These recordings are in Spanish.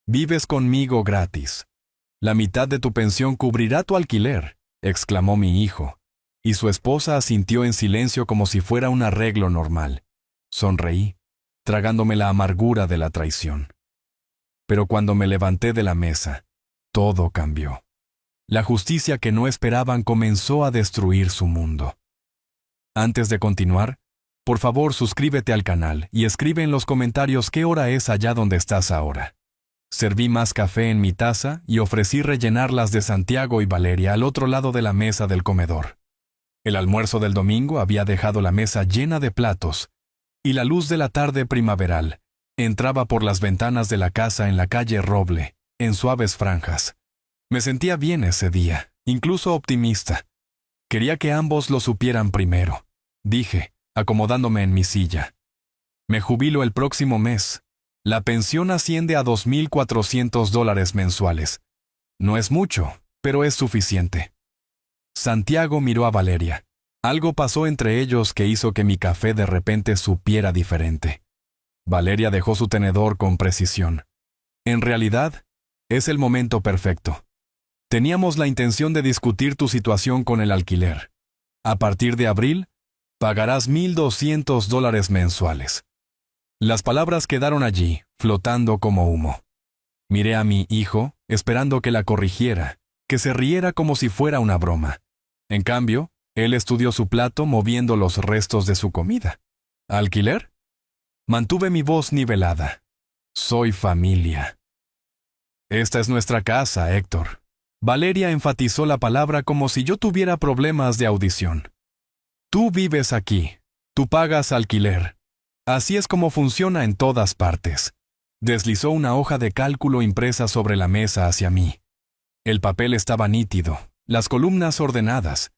Vives conmigo gratis. La mitad de tu pensión cubrirá tu alquiler, exclamó mi hijo, y su esposa asintió en silencio como si fuera un arreglo normal. Sonreí, tragándome la amargura de la traición. Pero cuando me levanté de la mesa, todo cambió. La justicia que no esperaban comenzó a destruir su mundo. Antes de continuar, por favor suscríbete al canal y escribe en los comentarios qué hora es allá donde estás ahora. Serví más café en mi taza y ofrecí rellenarlas de Santiago y Valeria al otro lado de la mesa del comedor. El almuerzo del domingo había dejado la mesa llena de platos, y la luz de la tarde primaveral entraba por las ventanas de la casa en la calle Roble, en suaves franjas. Me sentía bien ese día, incluso optimista. Quería que ambos lo supieran primero, dije, acomodándome en mi silla. Me jubilo el próximo mes. La pensión asciende a $2,400 mensuales. No es mucho, pero es suficiente. Santiago miró a Valeria. Algo pasó entre ellos que hizo que mi café de repente supiera diferente. Valeria dejó su tenedor con precisión. En realidad, es el momento perfecto. Teníamos la intención de discutir tu situación con el alquiler. A partir de abril, pagarás $1,200 mensuales. Las palabras quedaron allí, flotando como humo. Miré a mi hijo, esperando que la corrigiera, que se riera como si fuera una broma. En cambio, él estudió su plato moviendo los restos de su comida. ¿Alquiler? Mantuve mi voz nivelada. Soy familia. Esta es nuestra casa, Héctor. Valeria enfatizó la palabra como si yo tuviera problemas de audición. Tú vives aquí. Tú pagas alquiler. Así es como funciona en todas partes. Deslizó una hoja de cálculo impresa sobre la mesa hacia mí. El papel estaba nítido, las columnas ordenadas.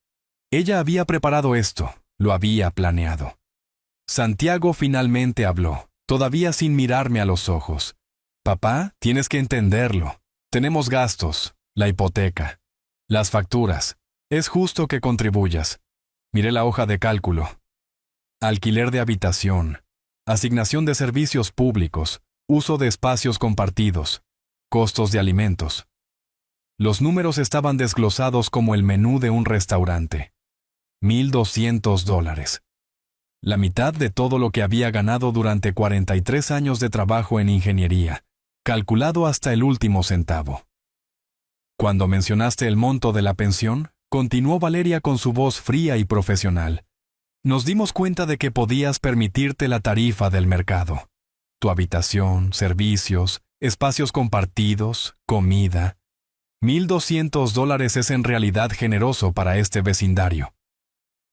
Ella había preparado esto, lo había planeado. Santiago finalmente habló, todavía sin mirarme a los ojos. Papá, tienes que entenderlo. Tenemos gastos, la hipoteca, las facturas. Es justo que contribuyas. Miré la hoja de cálculo. Alquiler de habitación. Asignación de servicios públicos, uso de espacios compartidos, costos de alimentos. Los números estaban desglosados como el menú de un restaurante. $1,200. La mitad de todo lo que había ganado durante 43 años de trabajo en ingeniería, calculado hasta el último centavo. Cuando mencionaste el monto de la pensión, continuó Valeria con su voz fría y profesional. Nos dimos cuenta de que podías permitirte la tarifa del mercado. Tu habitación, servicios, espacios compartidos, comida. $1,200 es en realidad generoso para este vecindario.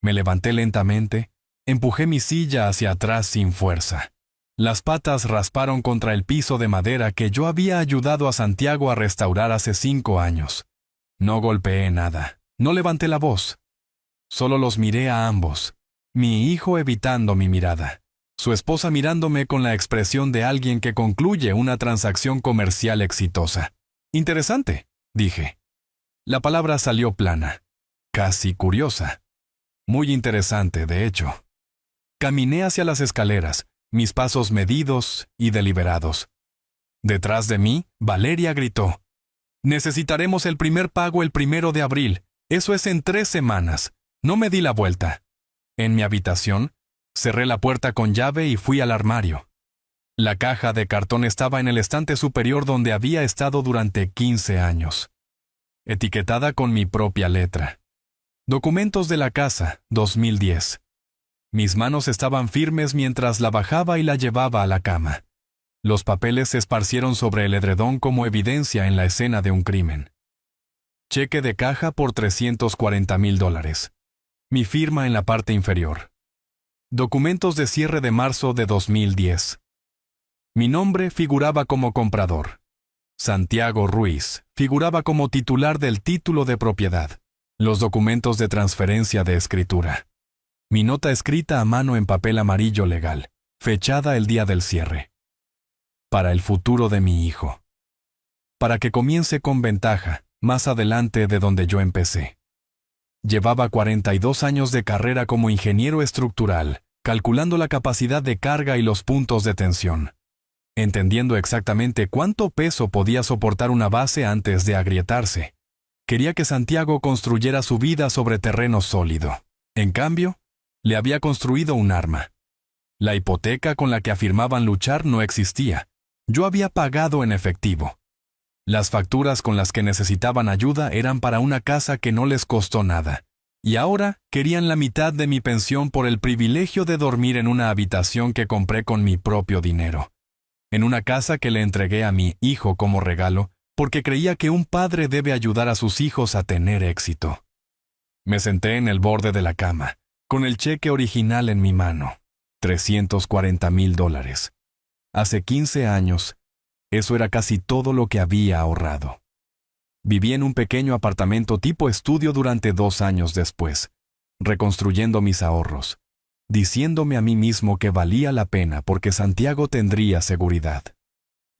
Me levanté lentamente, empujé mi silla hacia atrás sin fuerza. Las patas rasparon contra el piso de madera que yo había ayudado a Santiago a restaurar hace 5 años. No golpeé nada, no levanté la voz. Solo los miré a ambos. Mi hijo evitando mi mirada, su esposa mirándome con la expresión de alguien que concluye una transacción comercial exitosa. Interesante, dije. La palabra salió plana, casi curiosa. Muy interesante, de hecho. Caminé hacia las escaleras, mis pasos medidos y deliberados. Detrás de mí, Valeria gritó. Necesitaremos el primer pago el 1 de abril. Eso es en 3 semanas. No me di la vuelta. En mi habitación, cerré la puerta con llave y fui al armario. La caja de cartón estaba en el estante superior donde había estado durante 15 años. Etiquetada con mi propia letra. Documentos de la casa, 2010. Mis manos estaban firmes mientras la bajaba y la llevaba a la cama. Los papeles se esparcieron sobre el edredón como evidencia en la escena de un crimen. Cheque de caja por $340,000. Mi firma en la parte inferior. Documentos de cierre de marzo de 2010. Mi nombre figuraba como comprador. Santiago Ruiz figuraba como titular del título de propiedad. Los documentos de transferencia de escritura. Mi nota escrita a mano en papel amarillo legal, fechada el día del cierre. Para el futuro de mi hijo. Para que comience con ventaja, más adelante de donde yo empecé. Llevaba 42 años de carrera como ingeniero estructural, calculando la capacidad de carga y los puntos de tensión. entendiendo exactamente cuánto peso podía soportar una base antes de agrietarse. Quería que Santiago construyera su vida sobre terreno sólido. En cambio, le había construido un arma. La hipoteca con la que afirmaban luchar no existía. Yo había pagado en efectivo. Las facturas con las que necesitaban ayuda eran para una casa que no les costó nada. Y ahora querían la mitad de mi pensión por el privilegio de dormir en una habitación que compré con mi propio dinero. En una casa que le entregué a mi hijo como regalo, porque creía que un padre debe ayudar a sus hijos a tener éxito. Me senté en el borde de la cama, con el cheque original en mi mano. $340,000. Hace 15 años, eso era casi todo lo que había ahorrado. Viví en un pequeño apartamento tipo estudio durante 2 años después, reconstruyendo mis ahorros, diciéndome a mí mismo que valía la pena porque Santiago tendría seguridad.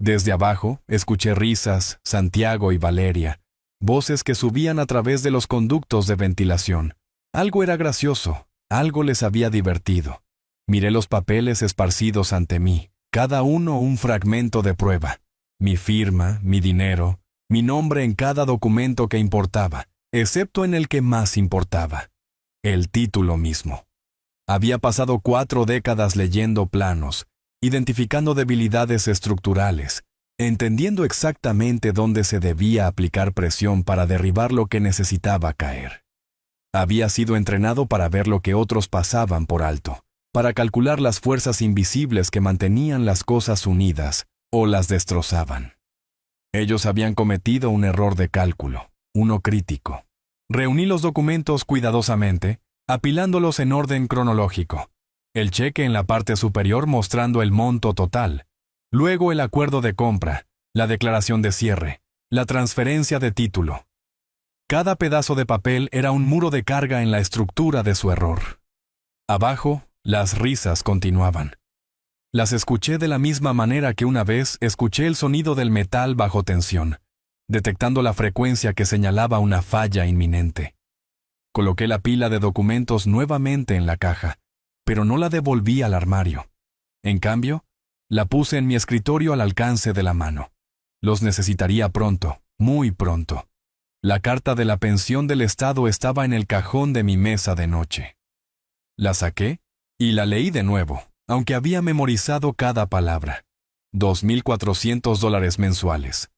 Desde abajo, escuché risas, Santiago y Valeria, voces que subían a través de los conductos de ventilación. Algo era gracioso, algo les había divertido. Miré los papeles esparcidos ante mí, cada uno un fragmento de prueba. Mi firma, mi dinero, mi nombre en cada documento que importaba, excepto en el que más importaba: el título mismo. Había pasado 4 décadas leyendo planos, identificando debilidades estructurales, entendiendo exactamente dónde se debía aplicar presión para derribar lo que necesitaba caer. Había sido entrenado para ver lo que otros pasaban por alto, para calcular las fuerzas invisibles que mantenían las cosas unidas o las destrozaban. Ellos habían cometido un error de cálculo, uno crítico. Reuní los documentos cuidadosamente, apilándolos en orden cronológico. El cheque en la parte superior mostrando el monto total, luego el acuerdo de compra, la declaración de cierre, la transferencia de título. Cada pedazo de papel era un muro de carga en la estructura de su error. Abajo, las risas continuaban. Las escuché de la misma manera que una vez escuché el sonido del metal bajo tensión, detectando la frecuencia que señalaba una falla inminente. Coloqué la pila de documentos nuevamente en la caja, pero no la devolví al armario. En cambio, la puse en mi escritorio al alcance de la mano. Los necesitaría pronto, muy pronto. La carta de la pensión del Estado estaba en el cajón de mi mesa de noche. La saqué y la leí de nuevo, aunque había memorizado cada palabra. $2,400 mensuales.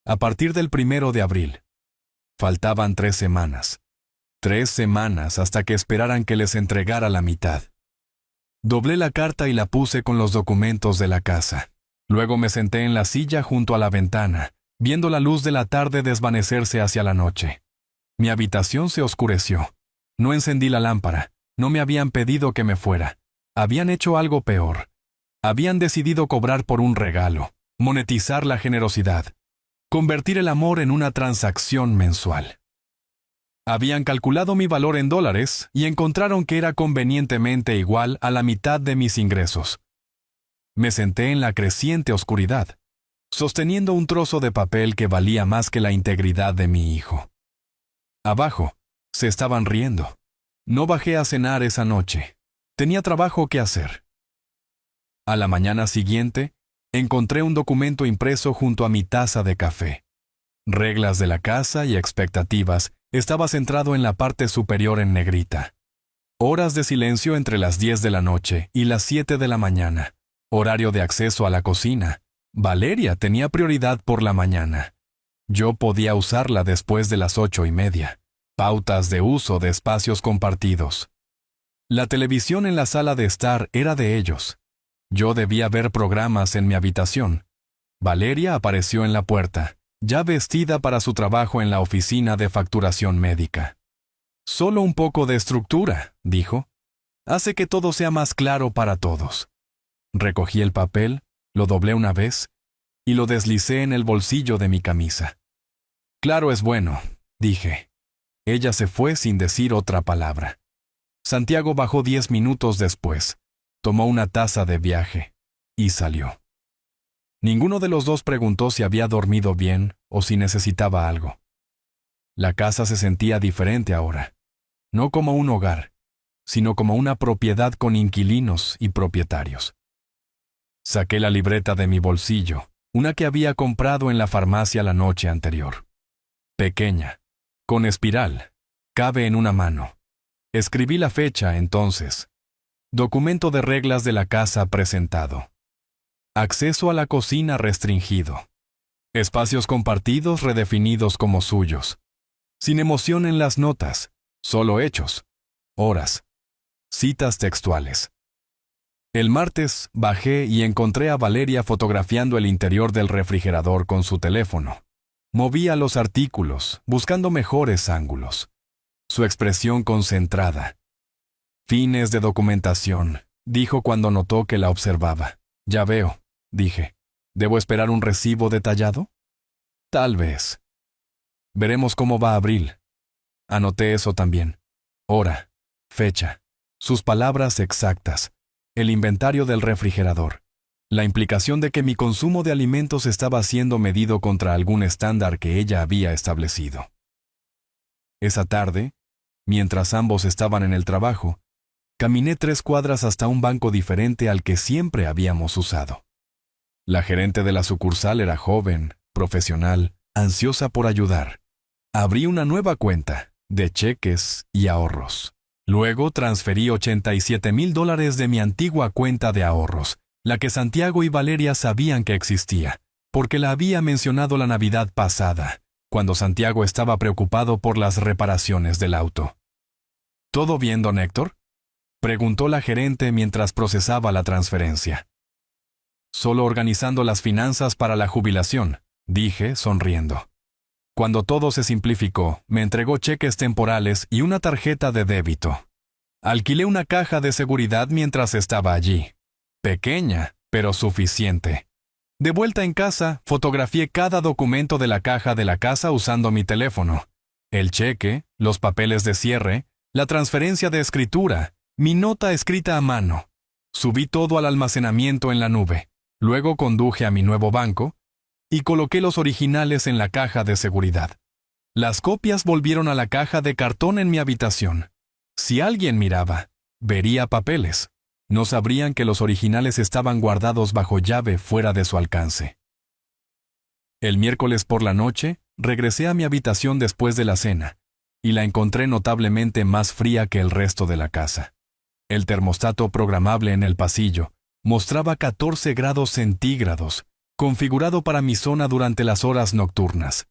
A partir del 1 de abril. Faltaban 3 semanas. 3 semanas hasta que esperaran que les entregara la mitad. Doblé la carta y la puse con los documentos de la casa. Luego me senté en la silla junto a la ventana, viendo la luz de la tarde desvanecerse hacia la noche. Mi habitación se oscureció. No encendí la lámpara. No me habían pedido que me fuera. Habían hecho algo peor. Habían decidido cobrar por un regalo, monetizar la generosidad, convertir el amor en una transacción mensual. Habían calculado mi valor en dólares y encontraron que era convenientemente igual a la mitad de mis ingresos. Me senté en la creciente oscuridad, sosteniendo un trozo de papel que valía más que la integridad de mi hijo. Abajo, se estaban riendo. No bajé a cenar esa noche. Tenía trabajo que hacer. A la mañana siguiente, encontré un documento impreso junto a mi taza de café. Reglas de la casa y expectativas. Estaba centrado en la parte superior en negrita. Horas de silencio entre las 10 de la noche y las 7 de la mañana. Horario de acceso a la cocina. Valeria tenía prioridad por la mañana. Yo podía usarla después de las 8:30. Pautas de uso de espacios compartidos. La televisión en la sala de estar era de ellos. Yo debía ver programas en mi habitación. Valeria apareció en la puerta, ya vestida para su trabajo en la oficina de facturación médica. «Solo un poco de estructura», dijo. «Hace que todo sea más claro para todos». Recogí el papel, lo doblé una vez y lo deslicé en el bolsillo de mi camisa. «Claro es bueno», dije. Ella se fue sin decir otra palabra. Santiago bajó 10 minutos después, tomó una taza de viaje y salió. Ninguno de los dos preguntó si había dormido bien o si necesitaba algo. La casa se sentía diferente ahora, no como un hogar, sino como una propiedad con inquilinos y propietarios. Saqué la libreta de mi bolsillo, una que había comprado en la farmacia la noche anterior. Pequeña, con espiral, cabe en una mano. Escribí la fecha entonces. Documento de reglas de la casa presentado. Acceso a la cocina restringido. Espacios compartidos redefinidos como suyos. Sin emoción en las notas, solo hechos, horas, citas textuales. El martes bajé y encontré a Valeria fotografiando el interior del refrigerador con su teléfono. Movía los artículos, buscando mejores ángulos. Su expresión concentrada. Fines de documentación, dijo cuando notó que la observaba. Ya veo, dije. ¿Debo esperar un recibo detallado? Tal vez. Veremos cómo va abril. Anoté eso también. Hora, fecha, sus palabras exactas, el inventario del refrigerador, la implicación de que mi consumo de alimentos estaba siendo medido contra algún estándar que ella había establecido. Esa tarde, mientras ambos estaban en el trabajo, caminé 3 cuadras hasta un banco diferente al que siempre habíamos usado. La gerente de la sucursal era joven, profesional, ansiosa por ayudar. Abrí una nueva cuenta, de cheques y ahorros. Luego transferí $87,000 de mi antigua cuenta de ahorros, la que Santiago y Valeria sabían que existía, porque la había mencionado la Navidad pasada, cuando Santiago estaba preocupado por las reparaciones del auto. ¿Todo bien, don Héctor?, preguntó la gerente mientras procesaba la transferencia. Solo organizando las finanzas para la jubilación, dije, sonriendo. Cuando todo se simplificó, me entregó cheques temporales y una tarjeta de débito. Alquilé una caja de seguridad mientras estaba allí. Pequeña, pero suficiente. De vuelta en casa, fotografié cada documento de la caja de la casa usando mi teléfono. El cheque, los papeles de cierre, la transferencia de escritura, mi nota escrita a mano. Subí todo al almacenamiento en la nube. Luego conduje a mi nuevo banco y coloqué los originales en la caja de seguridad. Las copias volvieron a la caja de cartón en mi habitación. Si alguien miraba, vería papeles. No sabrían que los originales estaban guardados bajo llave fuera de su alcance. El miércoles por la noche, regresé a mi habitación después de la cena, y la encontré notablemente más fría que el resto de la casa. El termostato programable en el pasillo mostraba 14 grados centígrados, configurado para mi zona durante las horas nocturnas.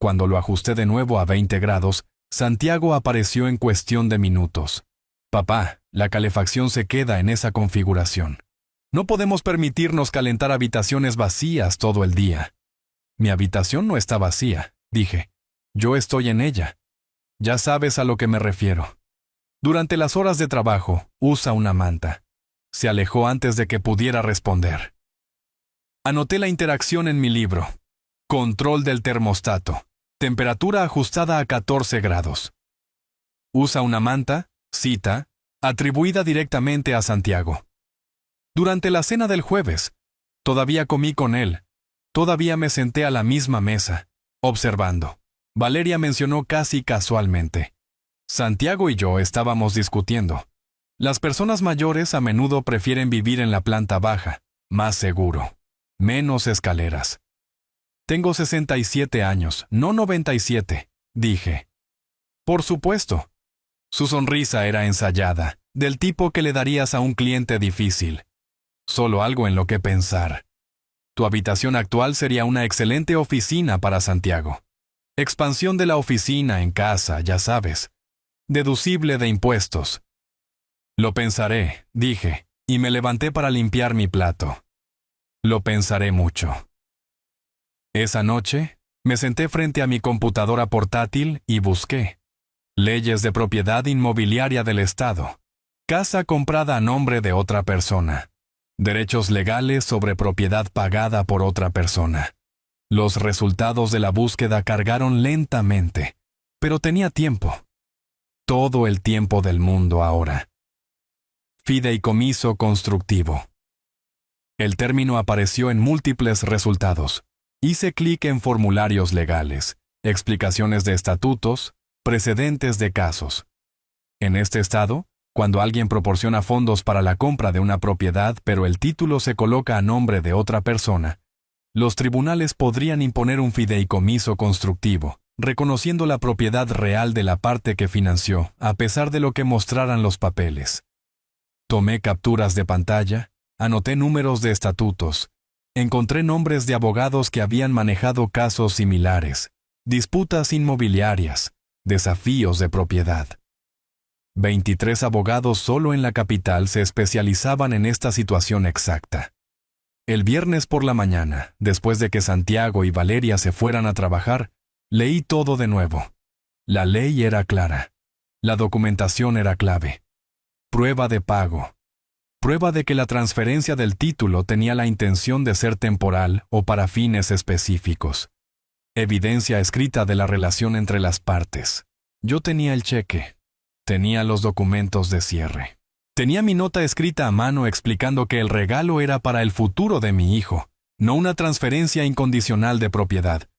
Cuando lo ajusté de nuevo a 20 grados, Santiago apareció en cuestión de minutos. Papá, la calefacción se queda en esa configuración. No podemos permitirnos calentar habitaciones vacías todo el día. Mi habitación no está vacía, dije. Yo estoy en ella. Ya sabes a lo que me refiero. Durante las horas de trabajo, usa una manta. Se alejó antes de que pudiera responder. Anoté la interacción en mi libro. Control del termostato. Temperatura ajustada a 14 grados. Usa una manta, cita, atribuida directamente a Santiago. Durante la cena del jueves, todavía comí con él. Todavía me senté a la misma mesa, observando. Valeria mencionó casi casualmente. Santiago y yo estábamos discutiendo. Las personas mayores a menudo prefieren vivir en la planta baja, más seguro. Menos escaleras. Tengo 67 años, no 97, dije. Por supuesto. Su sonrisa era ensayada, del tipo que le darías a un cliente difícil. Solo algo en lo que pensar. Tu habitación actual sería una excelente oficina para Santiago. Expansión de la oficina en casa, ya sabes. Deducible de impuestos. Lo pensaré, dije, y me levanté para limpiar mi plato. Lo pensaré mucho. Esa noche, me senté frente a mi computadora portátil y busqué. Leyes de propiedad inmobiliaria del Estado. Casa comprada a nombre de otra persona. Derechos legales sobre propiedad pagada por otra persona. Los resultados de la búsqueda cargaron lentamente, pero tenía tiempo. Todo el tiempo del mundo ahora. Fideicomiso constructivo. El término apareció en múltiples resultados. Hice clic en formularios legales, explicaciones de estatutos, precedentes de casos. En este estado, Cuando alguien proporciona fondos para la compra de una propiedad, pero el título se coloca a nombre de otra persona, los tribunales podrían imponer un fideicomiso constructivo, reconociendo la propiedad real de la parte que financió, a pesar de lo que mostraran los papeles. Tomé capturas de pantalla, anoté números de estatutos, encontré nombres de abogados que habían manejado casos similares, disputas inmobiliarias, desafíos de propiedad. 23 abogados solo en la capital se especializaban en esta situación exacta. El viernes por la mañana, después de que Santiago y Valeria se fueran a trabajar, leí todo de nuevo. La ley era clara. La documentación era clave. Prueba de pago. Prueba de que la transferencia del título tenía la intención de ser temporal o para fines específicos. Evidencia escrita de la relación entre las partes. Yo tenía el cheque. Tenía los documentos de cierre. Tenía mi nota escrita a mano explicando que el regalo era para el futuro de mi hijo, no una transferencia incondicional de propiedad.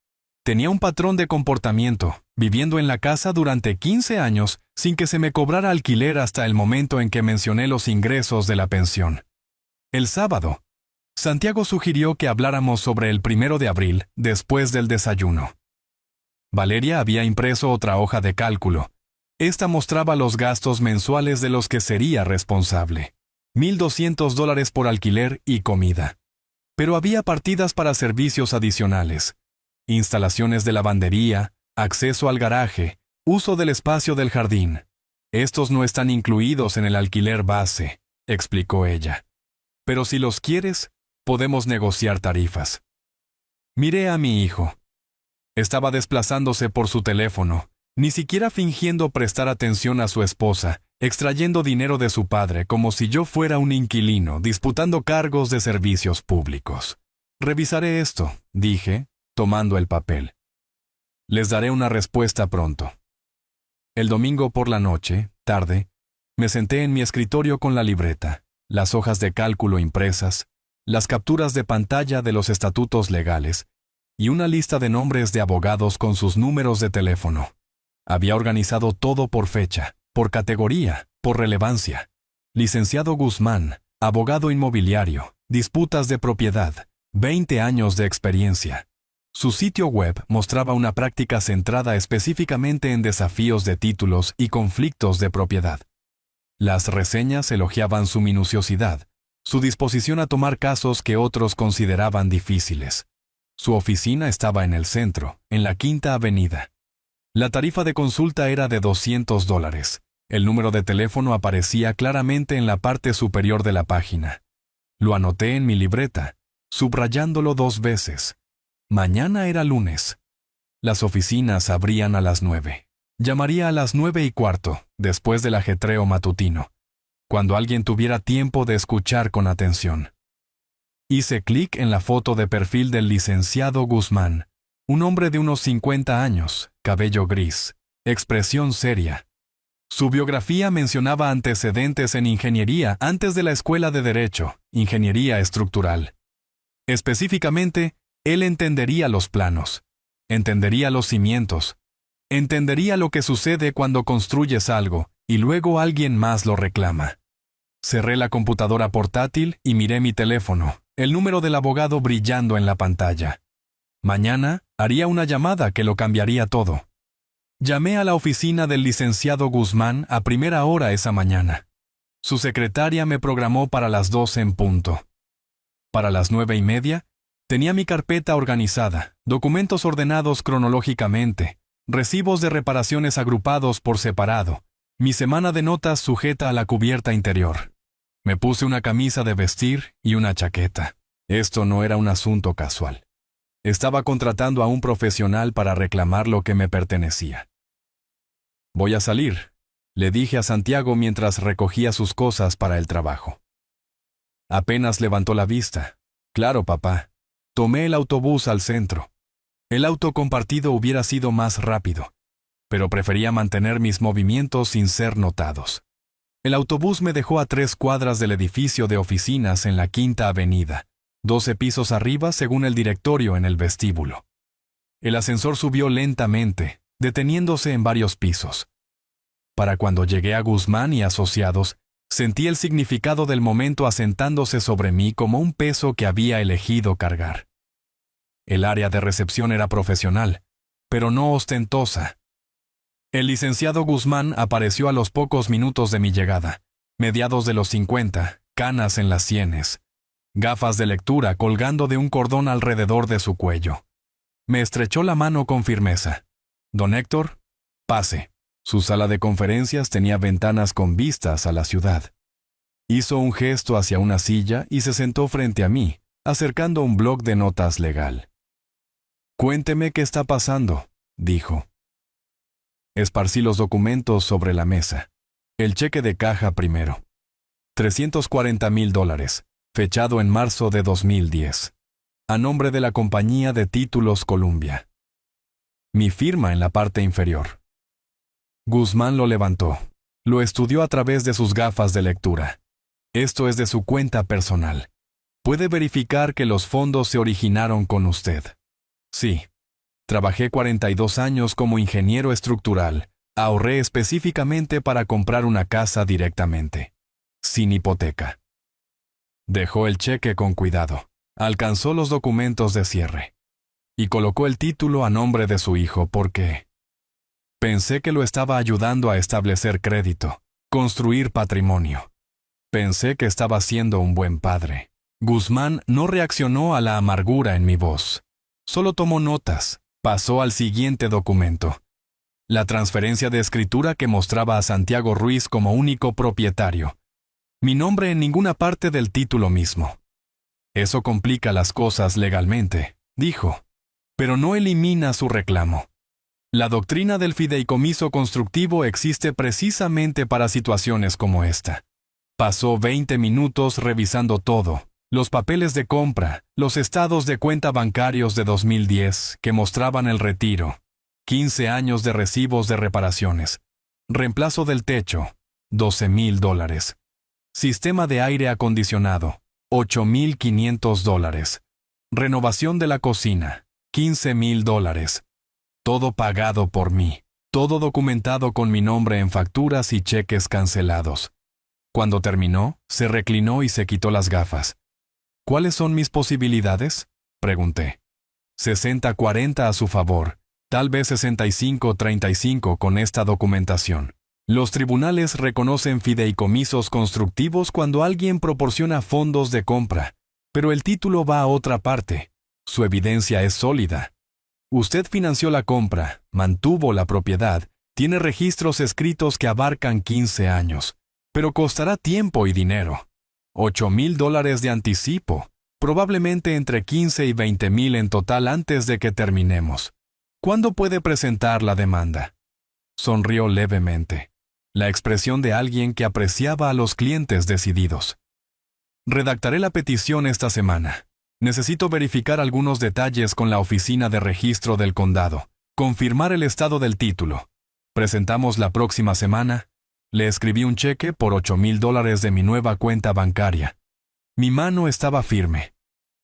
Tenía un patrón de comportamiento, viviendo en la casa durante 15 años sin que se me cobrara alquiler hasta el momento en que mencioné los ingresos de la pensión. El sábado, Santiago sugirió que habláramos sobre el 1 de abril, después del desayuno. Valeria había impreso otra hoja de cálculo. Esta mostraba los gastos mensuales de los que sería responsable. $1,200 por alquiler y comida. Pero había partidas para servicios adicionales. Instalaciones de lavandería, acceso al garaje, uso del espacio del jardín. Estos no están incluidos en el alquiler base, explicó ella. Pero si los quieres, podemos negociar tarifas. Miré a mi hijo. Estaba desplazándose por su teléfono, ni siquiera fingiendo prestar atención a su esposa, extrayendo dinero de su padre como si yo fuera un inquilino disputando cargos de servicios públicos. Revisaré esto, dije, tomando el papel. Les daré una respuesta pronto. El domingo por la noche, tarde, me senté en mi escritorio con la libreta, las hojas de cálculo impresas, las capturas de pantalla de los estatutos legales y una lista de nombres de abogados con sus números de teléfono. Había organizado todo por fecha, por categoría, por relevancia. Licenciado Guzmán, abogado inmobiliario, disputas de propiedad, 20 años de experiencia. Su sitio web mostraba una práctica centrada específicamente en desafíos de títulos y conflictos de propiedad. Las reseñas elogiaban su minuciosidad, su disposición a tomar casos que otros consideraban difíciles. Su oficina estaba en el centro, en la Quinta Avenida. La tarifa de consulta era de $200. El número de teléfono aparecía claramente en la parte superior de la página. Lo anoté en mi libreta, subrayándolo 2 veces. Mañana era lunes. Las oficinas abrían a las 9. Llamaría a las 9:15, después del ajetreo matutino, cuando alguien tuviera tiempo de escuchar con atención. Hice clic en la foto de perfil del licenciado Guzmán, un hombre de unos 50 años, cabello gris, expresión seria. Su biografía mencionaba antecedentes en ingeniería antes de la escuela de Derecho, ingeniería estructural. Específicamente, él entendería los planos, entendería los cimientos, entendería lo que sucede cuando construyes algo y luego alguien más lo reclama. Cerré la computadora portátil y miré mi teléfono, el número del abogado brillando en la pantalla. Mañana haría una llamada que lo cambiaría todo. Llamé a la oficina del licenciado Guzmán a primera hora esa mañana. Su secretaria me programó para las 12 en punto. Para las 9:30, tenía mi carpeta organizada, documentos ordenados cronológicamente, recibos de reparaciones agrupados por separado, mi semana de notas sujeta a la cubierta interior. Me puse una camisa de vestir y una chaqueta. Esto no era un asunto casual. Estaba contratando a un profesional para reclamar lo que me pertenecía. «Voy a salir», le dije a Santiago mientras recogía sus cosas para el trabajo. Apenas levantó la vista. «Claro, papá». Tomé el autobús al centro. El auto compartido hubiera sido más rápido, pero prefería mantener mis movimientos sin ser notados. El autobús me dejó a 3 cuadras del edificio de oficinas en la Quinta Avenida, 12 pisos arriba según el directorio en el vestíbulo. El ascensor subió lentamente, deteniéndose en varios pisos. Para cuando llegué a Guzmán y Asociados, Sentí el significado del momento asentándose sobre mí como un peso que había elegido cargar. El área de recepción era profesional, pero no ostentosa. El licenciado Guzmán apareció a los pocos minutos de mi llegada, mediados de los 50, canas en las sienes, gafas de lectura colgando de un cordón alrededor de su cuello. Me estrechó la mano con firmeza. «Don Héctor, pase». Su sala de conferencias tenía ventanas con vistas a la ciudad. Hizo un gesto hacia una silla y se sentó frente a mí, acercando un bloc de notas legal. «Cuénteme qué está pasando», dijo. Esparcí los documentos sobre la mesa. El cheque de caja primero. $340,000, fechado en marzo de 2010. A nombre de la compañía de títulos Columbia. Mi firma en la parte inferior. Guzmán lo levantó. Lo estudió a través de sus gafas de lectura. Esto es de su cuenta personal. Puede verificar que los fondos se originaron con usted. Sí. Trabajé 42 años como ingeniero estructural. Ahorré específicamente para comprar una casa directamente. Sin hipoteca. Dejó el cheque con cuidado. Alcanzó los documentos de cierre. Y colocó el título a nombre de su hijo porque pensé que lo estaba ayudando a establecer crédito, construir patrimonio. Pensé que estaba siendo un buen padre. Guzmán no reaccionó a la amargura en mi voz. Solo tomó notas. Pasó al siguiente documento. La transferencia de escritura que mostraba a Santiago Ruiz como único propietario. Mi nombre en ninguna parte del título mismo. Eso complica las cosas legalmente, dijo, pero no elimina su reclamo. La doctrina del fideicomiso constructivo existe precisamente para situaciones como esta. Pasó 20 minutos revisando todo, los papeles de compra, los estados de cuenta bancarios de 2010 que mostraban el retiro, 15 años de recibos de reparaciones, reemplazo del techo, $12,000, sistema de aire acondicionado, $8,500, renovación de la cocina, $15,000, todo pagado por mí, todo documentado con mi nombre en facturas y cheques cancelados. Cuando terminó, se reclinó y se quitó las gafas. ¿Cuáles son mis posibilidades?, pregunté. 60-40 a su favor, tal vez 65-35 con esta documentación. Los tribunales reconocen fideicomisos constructivos cuando alguien proporciona fondos de compra, pero el título va a otra parte. Su evidencia es sólida. Usted financió la compra, mantuvo la propiedad, tiene registros escritos que abarcan 15 años, pero costará tiempo y dinero. $8,000 de anticipo, probablemente entre 15 y 20,000 en total antes de que terminemos. ¿Cuándo puede presentar la demanda? Sonrió levemente, la expresión de alguien que apreciaba a los clientes decididos. Redactaré la petición esta semana. Necesito verificar algunos detalles con la oficina de registro del condado, confirmar el estado del título. Presentamos la próxima semana. Le escribí un cheque por $8,000 de mi nueva cuenta bancaria. Mi mano estaba firme.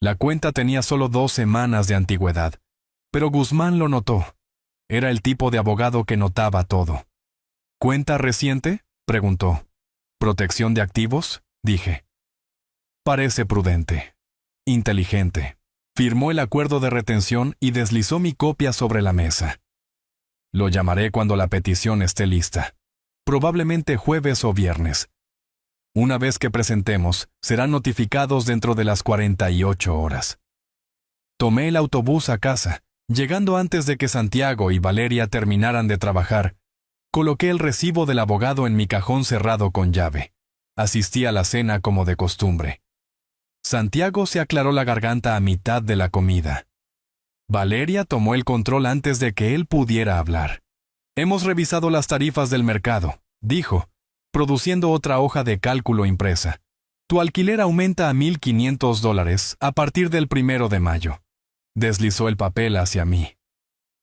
La cuenta tenía solo 2 semanas de antigüedad, pero Guzmán lo notó. Era el tipo de abogado que notaba todo. ¿Cuenta reciente?, preguntó. ¿Protección de activos?, dije. Parece prudente. Inteligente. Firmó el acuerdo de retención y deslizó mi copia sobre la mesa. Lo llamaré cuando la petición esté lista. Probablemente jueves o viernes. Una vez que presentemos, serán notificados dentro de las 48 horas. Tomé el autobús a casa. Llegando antes de que Santiago y Valeria terminaran de trabajar, coloqué el recibo del abogado en mi cajón cerrado con llave. Asistí a la cena como de costumbre. Santiago se aclaró la garganta a mitad de la comida. Valeria tomó el control antes de que él pudiera hablar. Hemos revisado las tarifas del mercado, dijo, produciendo otra hoja de cálculo impresa. Tu alquiler aumenta a $1,500 a partir del 1 de mayo. Deslizó el papel hacia mí.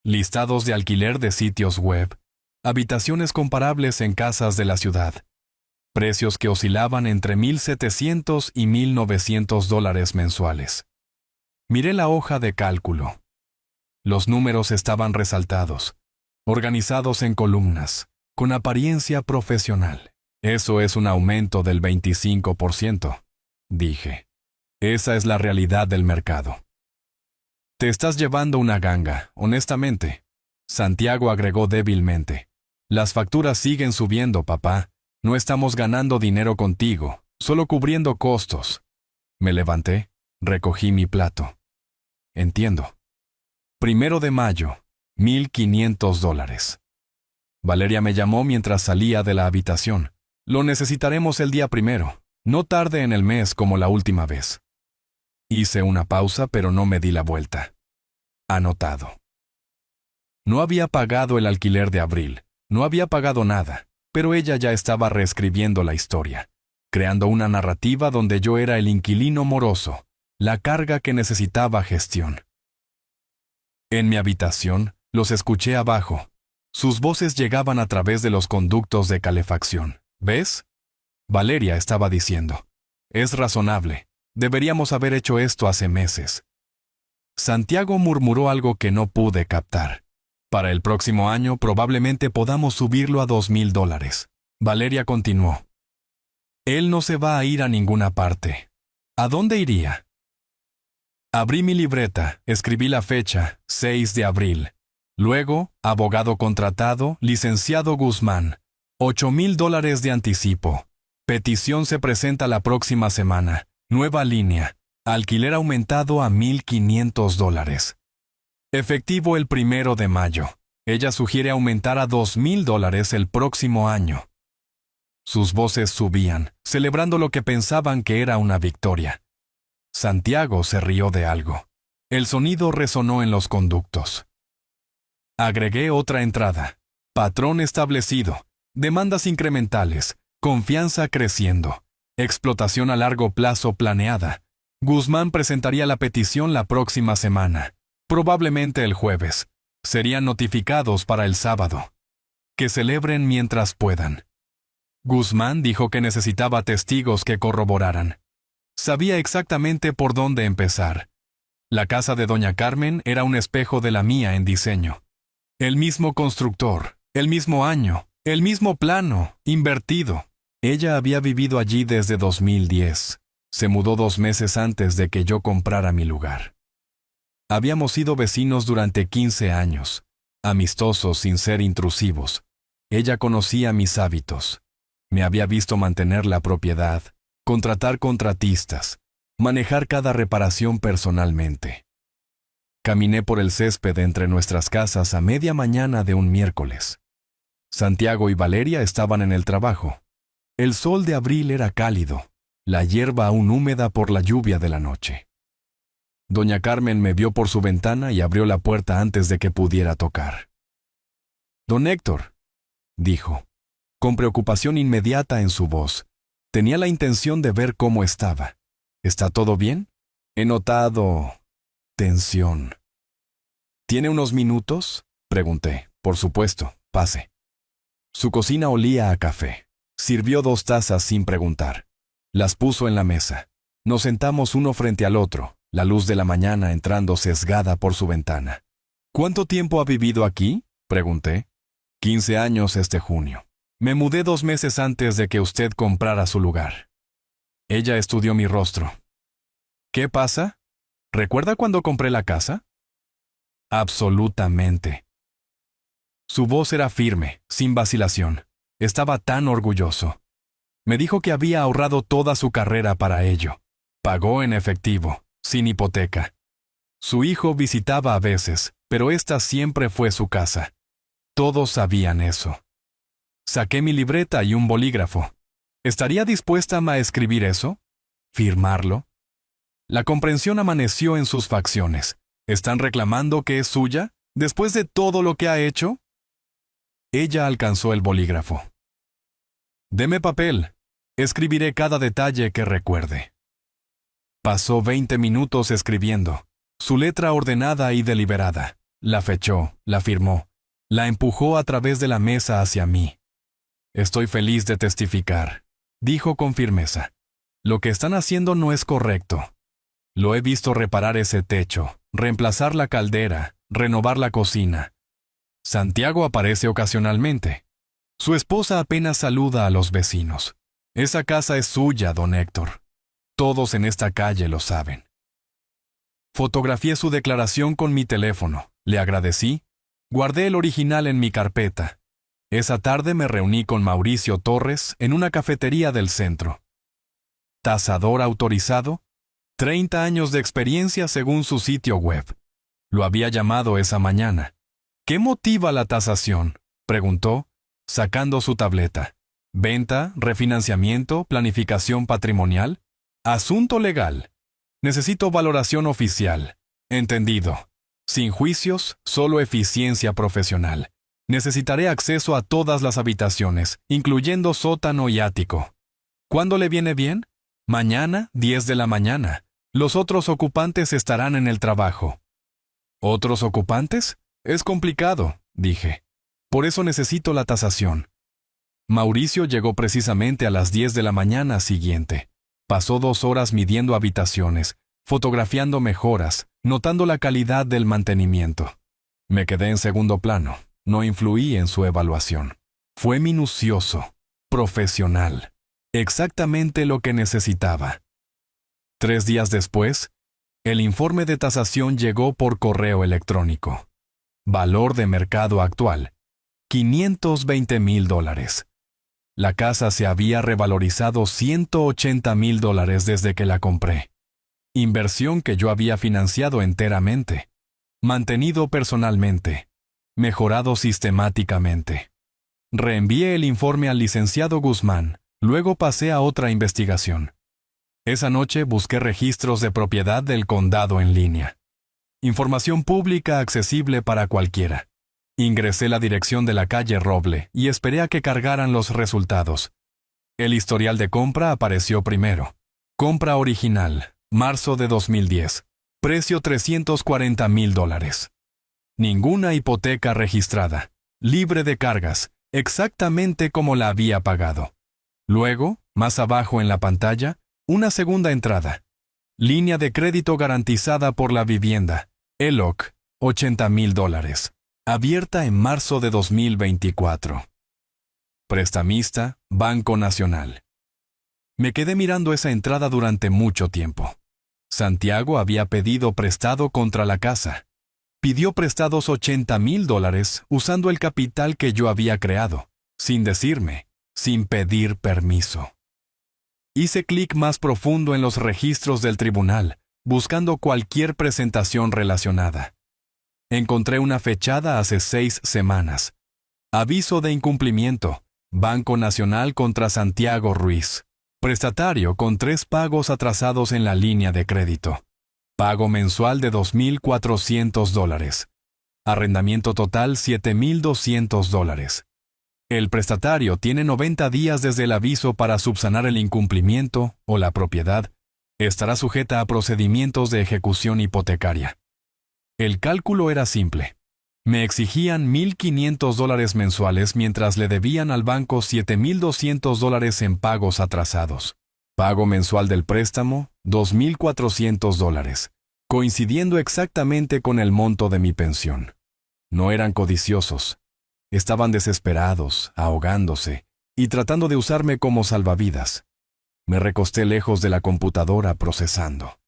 Listados de alquiler de sitios web, habitaciones comparables en casas de la ciudad. Precios que oscilaban entre $1,700 y $1,900 mensuales. Miré la hoja de cálculo. Los números estaban resaltados, organizados en columnas, con apariencia profesional. Eso es un aumento del 25%, dije. Esa es la realidad del mercado. Te estás llevando una ganga, honestamente. Santiago agregó débilmente. Las facturas siguen subiendo, papá. No estamos ganando dinero contigo, solo cubriendo costos. Me levanté, recogí mi plato. Entiendo. 1 de mayo, $1,500. Valeria me llamó mientras salía de la habitación. Lo necesitaremos el día 1, no tarde en el mes como la última vez. Hice una pausa, pero no me di la vuelta. Anotado. No había pagado el alquiler de abril, no había pagado nada, pero ella ya estaba reescribiendo la historia, creando una narrativa donde yo era el inquilino moroso, la carga que necesitaba gestión. En mi habitación, los escuché abajo. Sus voces llegaban a través de los conductos de calefacción. ¿Ves? Valeria estaba diciendo. Es razonable. Deberíamos haber hecho esto hace meses. Santiago murmuró algo que no pude captar. Para el próximo año probablemente podamos subirlo a $2,000. Valeria continuó. Él no se va a ir a ninguna parte. ¿A dónde iría? Abrí mi libreta, escribí la fecha, 6 de abril. Luego, abogado contratado, licenciado Guzmán. $8,000 de anticipo. Petición se presenta la próxima semana. Nueva línea. Alquiler aumentado a $1,500. Efectivo el 1 de mayo. Ella sugiere aumentar a $2,000 el próximo año. Sus voces subían, celebrando lo que pensaban que era una victoria. Santiago se rió de algo. El sonido resonó en los conductos. Agregué otra entrada. Patrón establecido. Demandas incrementales. Confianza creciendo. Explotación a largo plazo planeada. Guzmán presentaría la petición la próxima semana. Probablemente el jueves. Serían notificados para el sábado. Que celebren mientras puedan. Guzmán dijo que necesitaba testigos que corroboraran. Sabía exactamente por dónde empezar. La casa de doña Carmen era un espejo de la mía en diseño. El mismo constructor, el mismo año, el mismo plano, invertido. Ella había vivido allí desde 2010. Se mudó 2 meses antes de que yo comprara mi lugar. Habíamos sido vecinos durante 15 años, amistosos sin ser intrusivos. Ella conocía mis hábitos. Me había visto mantener la propiedad, contratar contratistas, manejar cada reparación personalmente. Caminé por el césped entre nuestras casas a media mañana de un miércoles. Santiago y Valeria estaban en el trabajo. El sol de abril era cálido, la hierba aún húmeda por la lluvia de la noche. Doña Carmen me vio por su ventana y abrió la puerta antes de que pudiera tocar. «Don Héctor», dijo, con preocupación inmediata en su voz. Tenía la intención de ver cómo estaba. ¿Está todo bien? He notado tensión. ¿Tiene unos minutos?, pregunté. Por supuesto, pase. Su cocina olía a café. Sirvió 2 tazas sin preguntar. Las puso en la mesa. Nos sentamos uno frente al otro, la luz de la mañana entrando sesgada por su ventana. ¿Cuánto tiempo ha vivido aquí?, pregunté. 15 años este junio. Me mudé 2 meses antes de que usted comprara su lugar. Ella estudió mi rostro. ¿Qué pasa? ¿Recuerda cuando compré la casa? Absolutamente. Su voz era firme, sin vacilación. Estaba tan orgulloso. Me dijo que había ahorrado toda su carrera para ello. Pagó en efectivo, sin hipoteca. Su hijo visitaba a veces, pero esta siempre fue su casa. Todos sabían eso. Saqué mi libreta y un bolígrafo. ¿Estaría dispuesta a escribir eso? ¿Firmarlo? La comprensión amaneció en sus facciones. ¿Están reclamando que es suya, después de todo lo que ha hecho? Ella alcanzó el bolígrafo. Deme papel. Escribiré cada detalle que recuerde. Pasó 20 minutos escribiendo. Su letra ordenada y deliberada. La fechó, la firmó. La empujó a través de la mesa hacia mí. Estoy feliz de testificar, dijo con firmeza. Lo que están haciendo no es correcto. Lo he visto reparar ese techo, reemplazar la caldera, renovar la cocina. Santiago aparece ocasionalmente. Su esposa apenas saluda a los vecinos. Esa casa es suya, don Héctor. Todos en esta calle lo saben. Fotografié su declaración con mi teléfono, le agradecí, guardé el original en mi carpeta. Esa tarde me reuní con Mauricio Torres en una cafetería del centro. ¿Tasador autorizado? 30 años de experiencia según su sitio web. Lo había llamado esa mañana. ¿Qué motiva la tasación?, preguntó, sacando su tableta. ¿Venta, refinanciamiento, planificación patrimonial? Asunto legal. Necesito valoración oficial. Entendido. Sin juicios, solo eficiencia profesional. Necesitaré acceso a todas las habitaciones, incluyendo sótano y ático. ¿Cuándo le viene bien? Mañana, 10 de la mañana. Los otros ocupantes estarán en el trabajo. ¿Otros ocupantes? Es complicado, dije. Por eso necesito la tasación. Mauricio llegó precisamente a las 10 de la mañana siguiente. Pasó 2 horas midiendo habitaciones, fotografiando mejoras, notando la calidad del mantenimiento. Me quedé en segundo plano. No influí en su evaluación. Fue minucioso, profesional, exactamente lo que necesitaba. 3 días después, el informe de tasación llegó por correo electrónico. Valor de mercado actual, $520,000. La casa se había revalorizado $180,000 desde que la compré. Inversión que yo había financiado enteramente, mantenido personalmente, mejorado sistemáticamente. Reenvié el informe al licenciado Guzmán, luego pasé a otra investigación. Esa noche busqué registros de propiedad del condado en línea. Información pública accesible para cualquiera. Ingresé la dirección de la calle Roble y esperé a que cargaran los resultados. El historial de compra apareció primero. Compra original, marzo de 2010. Precio $340,000. Ninguna hipoteca registrada. Libre de cargas, exactamente como la había pagado. Luego, más abajo en la pantalla, una segunda entrada. Línea de crédito garantizada por la vivienda. ELOC, $80,000. Abierta en marzo de 2024. Prestamista, Banco Nacional. Me quedé mirando esa entrada durante mucho tiempo. Santiago había pedido prestado contra la casa. Pidió prestados $80,000 usando el capital que yo había creado, sin decirme, sin pedir permiso. Hice clic más profundo en los registros del tribunal, buscando cualquier presentación relacionada. Encontré una fechada hace 6 semanas. Aviso de incumplimiento. Banco Nacional contra Santiago Ruiz. Prestatario con 3 pagos atrasados en la línea de crédito. Pago mensual de $2,400. Arrendamiento total $7,200. El prestatario tiene 90 días desde el aviso para subsanar el incumplimiento o la propiedad. Estará sujeta a procedimientos de ejecución hipotecaria. El cálculo era simple. Me exigían $1,500 mensuales mientras le debían al banco $7,200 en pagos atrasados. Pago mensual del préstamo, $2,400, coincidiendo exactamente con el monto de mi pensión. No eran codiciosos. Estaban desesperados, ahogándose, y tratando de usarme como salvavidas. Me recosté lejos de la computadora procesando.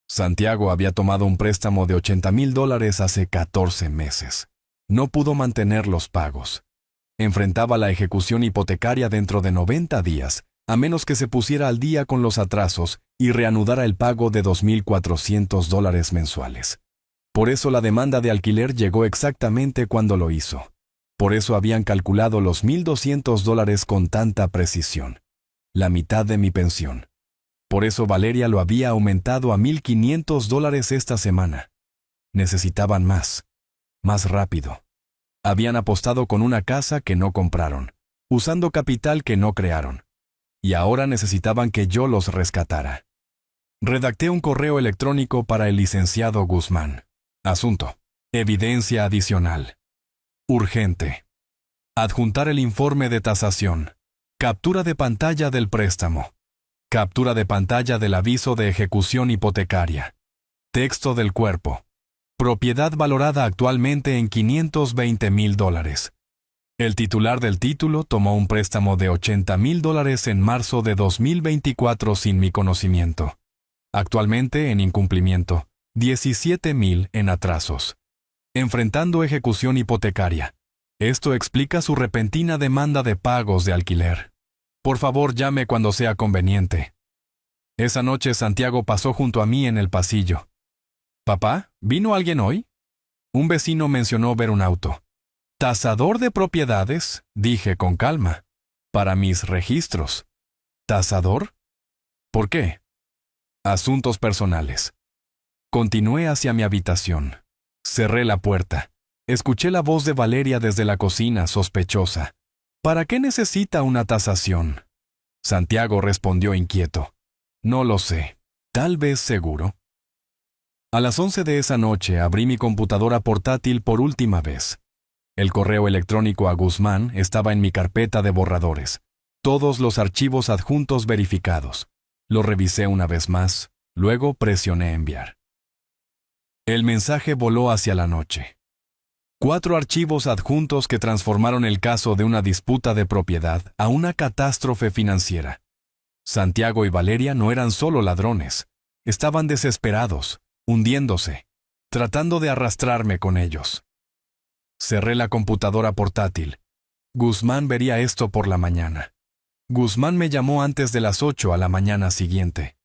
Santiago había tomado un préstamo de $80,000 hace 14 meses. No pudo mantener los pagos. Enfrentaba la ejecución hipotecaria dentro de 90 días, a menos que se pusiera al día con los atrasos y reanudara el pago de $2,400 mensuales. Por eso la demanda de alquiler llegó exactamente cuando lo hizo. Por eso habían calculado los $1,200 con tanta precisión. La mitad de mi pensión. Por eso Valeria lo había aumentado a $1,500 esta semana. Necesitaban más rápido. Habían apostado con una casa que no compraron, usando capital que no crearon. Y ahora necesitaban que yo los rescatara. Redacté un correo electrónico para el licenciado Guzmán. Asunto: evidencia adicional. Urgente. Adjuntar el informe de tasación. Captura de pantalla del préstamo. Captura de pantalla del aviso de ejecución hipotecaria. Texto del cuerpo. Propiedad valorada actualmente en $520,000. El titular del título tomó un préstamo de $80,000 en marzo de 2024 sin mi conocimiento. Actualmente en incumplimiento, 17,000 en atrasos. Enfrentando ejecución hipotecaria. Esto explica su repentina demanda de pagos de alquiler. Por favor, llame cuando sea conveniente. Esa noche Santiago pasó junto a mí en el pasillo. «Papá, ¿vino alguien hoy?» Un vecino mencionó ver un auto. «¿Tasador de propiedades?», dije con calma. «Para mis registros». «¿Tasador? ¿Por qué?» «Asuntos personales». Continué hacia mi habitación. Cerré la puerta. Escuché la voz de Valeria desde la cocina, sospechosa. «¿Para qué necesita una tasación?». Santiago respondió inquieto. «No lo sé. Tal vez seguro». A las 11 de esa noche abrí mi computadora portátil por última vez. El correo electrónico a Guzmán estaba en mi carpeta de borradores. Todos los archivos adjuntos verificados. Lo revisé una vez más, luego presioné enviar. El mensaje voló hacia la noche. 4 archivos adjuntos que transformaron el caso de una disputa de propiedad a una catástrofe financiera. Santiago y Valeria no eran solo ladrones. Estaban desesperados, hundiéndose, tratando de arrastrarme con ellos. Cerré la computadora portátil. Guzmán vería esto por la mañana. Guzmán me llamó antes de las 8 a la mañana siguiente.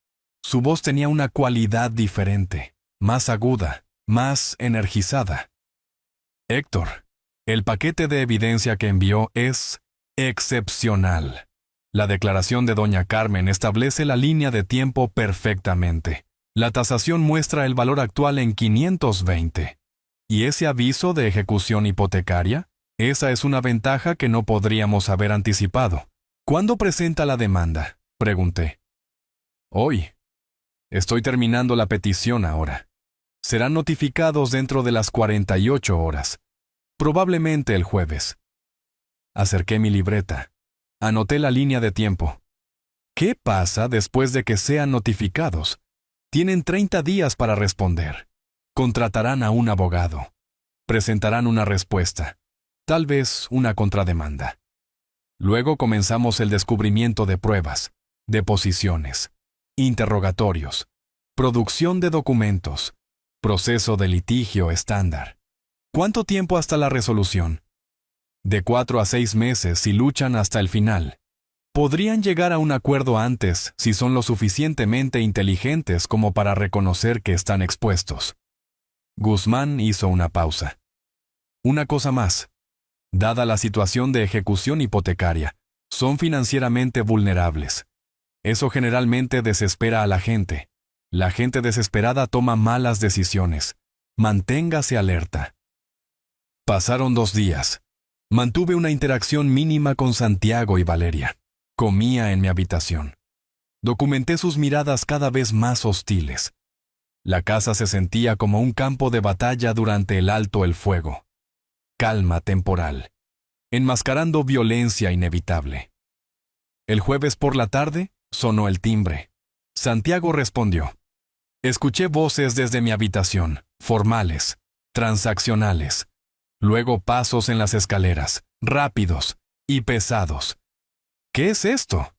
Su voz tenía una cualidad diferente, más aguda, más energizada. «Héctor, el paquete de evidencia que envió es excepcional. La declaración de doña Carmen establece la línea de tiempo perfectamente. La tasación muestra el valor actual en 520. ¿Y ese aviso de ejecución hipotecaria? Esa es una ventaja que no podríamos haber anticipado. ¿Cuándo presenta la demanda?», pregunté. «Hoy. Estoy terminando la petición ahora. Serán notificados dentro de las 48 horas. Probablemente el jueves». Acerqué mi libreta. Anoté la línea de tiempo. ¿Qué pasa después de que sean notificados? Tienen 30 días para responder. Contratarán a un abogado. Presentarán una respuesta. Tal vez una contrademanda. Luego comenzamos el descubrimiento de pruebas, deposiciones, interrogatorios, producción de documentos, proceso de litigio estándar. ¿Cuánto tiempo hasta la resolución? De 4 a 6 meses si luchan hasta el final. Podrían llegar a un acuerdo antes si son lo suficientemente inteligentes como para reconocer que están expuestos. Guzmán hizo una pausa. Una cosa más. Dada la situación de ejecución hipotecaria, son financieramente vulnerables. Eso generalmente desespera a la gente. La gente desesperada toma malas decisiones. Manténgase alerta. Pasaron 2 días. Mantuve una interacción mínima con Santiago y Valeria. Comía en mi habitación. Documenté sus miradas cada vez más hostiles. La casa se sentía como un campo de batalla durante el alto el fuego. Calma temporal, enmascarando violencia inevitable. El jueves por la tarde sonó el timbre. Santiago respondió. Escuché voces desde mi habitación, formales, transaccionales. Luego pasos en las escaleras, rápidos y pesados. ¿Qué es esto?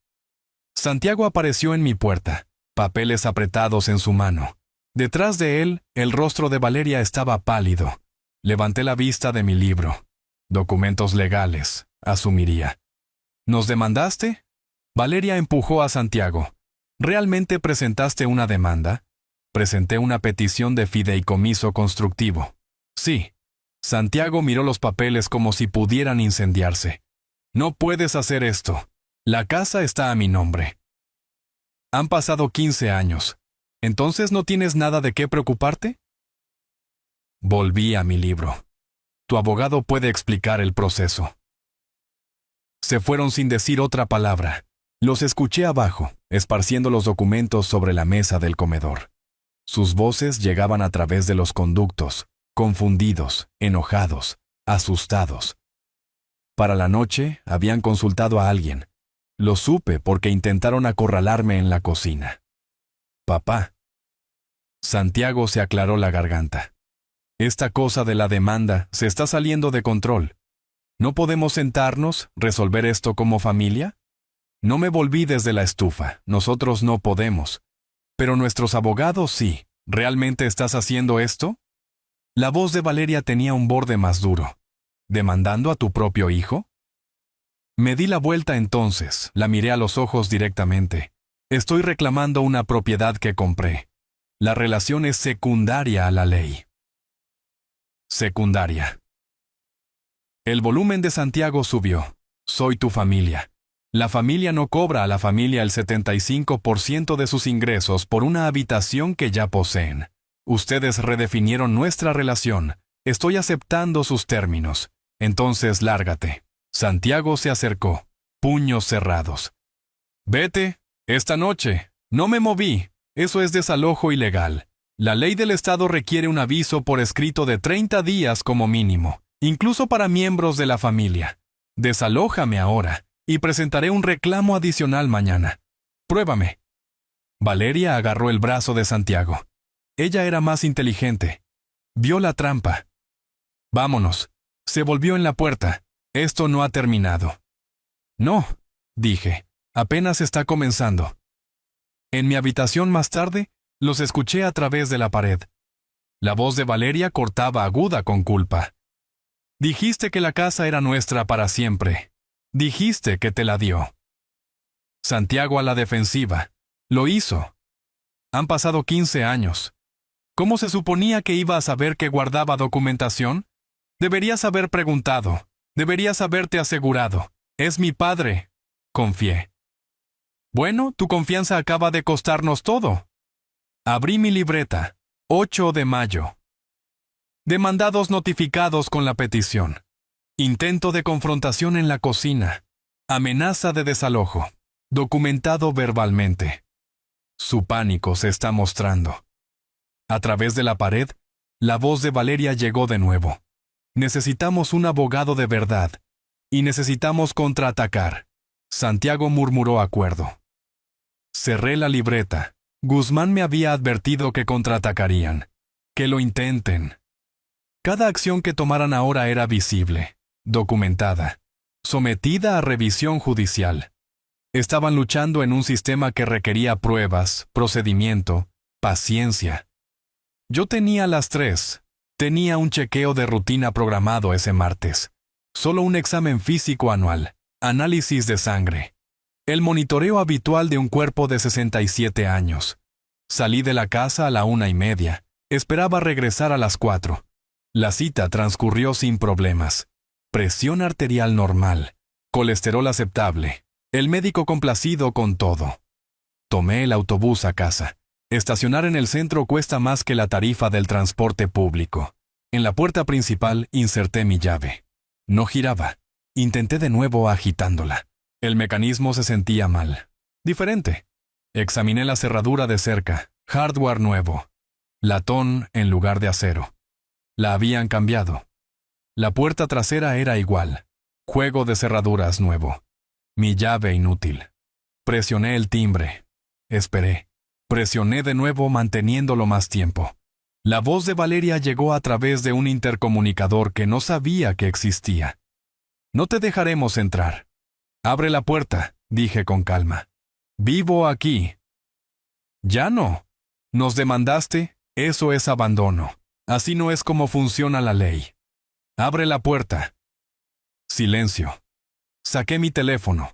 Santiago apareció en mi puerta, papeles apretados en su mano. Detrás de él, el rostro de Valeria estaba pálido. Levanté la vista de mi libro. Documentos legales, asumiría. ¿Nos demandaste? Valeria empujó a Santiago. ¿Realmente presentaste una demanda? Presenté una petición de fideicomiso constructivo. Sí. Santiago miró los papeles como si pudieran incendiarse. No puedes hacer esto. La casa está a mi nombre. Han pasado 15 años. ¿Entonces no tienes nada de qué preocuparte? Volví a mi libro. Tu abogado puede explicar el proceso. Se fueron sin decir otra palabra. Los escuché abajo, esparciendo los documentos sobre la mesa del comedor. Sus voces llegaban a través de los conductos, confundidos, enojados, asustados. Para la noche habían consultado a alguien. Lo supe porque intentaron acorralarme en la cocina. Papá. Santiago se aclaró la garganta. Esta cosa de la demanda se está saliendo de control. ¿No podemos sentarnos, resolver esto como familia? No me volví desde la estufa, nosotros no podemos. Pero nuestros abogados sí. ¿Realmente estás haciendo esto? La voz de Valeria tenía un borde más duro. ¿Demandando a tu propio hijo? Me di la vuelta entonces, la miré a los ojos directamente. Estoy reclamando una propiedad que compré. La relación es secundaria a la ley. Secundaria. El volumen de Santiago subió. Soy tu familia. La familia no cobra a la familia el 75% de sus ingresos por una habitación que ya poseen. Ustedes redefinieron nuestra relación. Estoy aceptando sus términos. Entonces lárgate. Santiago se acercó, puños cerrados. Vete, esta noche. No me moví. Eso es desalojo ilegal. La ley del Estado requiere un aviso por escrito de 30 días como mínimo, incluso para miembros de la familia. Desalójame ahora, y presentaré un reclamo adicional mañana. Pruébame. Valeria agarró el brazo de Santiago. Ella era más inteligente. Vio la trampa. Vámonos. Se volvió en la puerta. Esto no ha terminado. No, dije. Apenas está comenzando. En mi habitación más tarde, los escuché a través de la pared. La voz de Valeria cortaba aguda con culpa. Dijiste que la casa era nuestra para siempre. Dijiste que te la dio. Santiago a la defensiva. Lo hizo. Han pasado 15 años. ¿Cómo se suponía que iba a saber que guardaba documentación? Deberías haber preguntado. Deberías haberte asegurado. Es mi padre. Confié. Bueno, tu confianza acaba de costarnos todo. Abrí mi libreta. 8 de mayo. Demandados notificados con la petición. Intento de confrontación en la cocina. Amenaza de desalojo. Documentado verbalmente. Su pánico se está mostrando. A través de la pared, la voz de Valeria llegó de nuevo. Necesitamos un abogado de verdad. Y necesitamos contraatacar. Santiago murmuró acuerdo. Cerré la libreta. Guzmán me había advertido que contraatacarían. Que lo intenten. Cada acción que tomaran ahora era visible, documentada, sometida a revisión judicial. Estaban luchando en un sistema que requería pruebas, procedimiento, paciencia. Yo tenía las 3. Tenía un chequeo de rutina programado ese martes. Solo un examen físico anual, análisis de sangre. El monitoreo habitual de un cuerpo de 67 años. Salí de la casa a la 1:30. Esperaba regresar a las 4. La cita transcurrió sin problemas. Presión arterial normal. Colesterol aceptable. El médico complacido con todo. Tomé el autobús a casa. Estacionar en el centro cuesta más que la tarifa del transporte público. En la puerta principal inserté mi llave. No giraba. Intenté de nuevo agitándola. El mecanismo se sentía mal. Diferente. Examiné la cerradura de cerca. Hardware nuevo. Latón en lugar de acero. La habían cambiado. La puerta trasera era igual. Juego de cerraduras nuevo. Mi llave inútil. Presioné el timbre. Esperé. Presioné de nuevo manteniéndolo más tiempo. La voz de Valeria llegó a través de un intercomunicador que no sabía que existía. No te dejaremos entrar. Abre la puerta, dije con calma. Vivo aquí. Ya no. Nos demandaste, eso es abandono. Así no es como funciona la ley. Abre la puerta. Silencio. Saqué mi teléfono.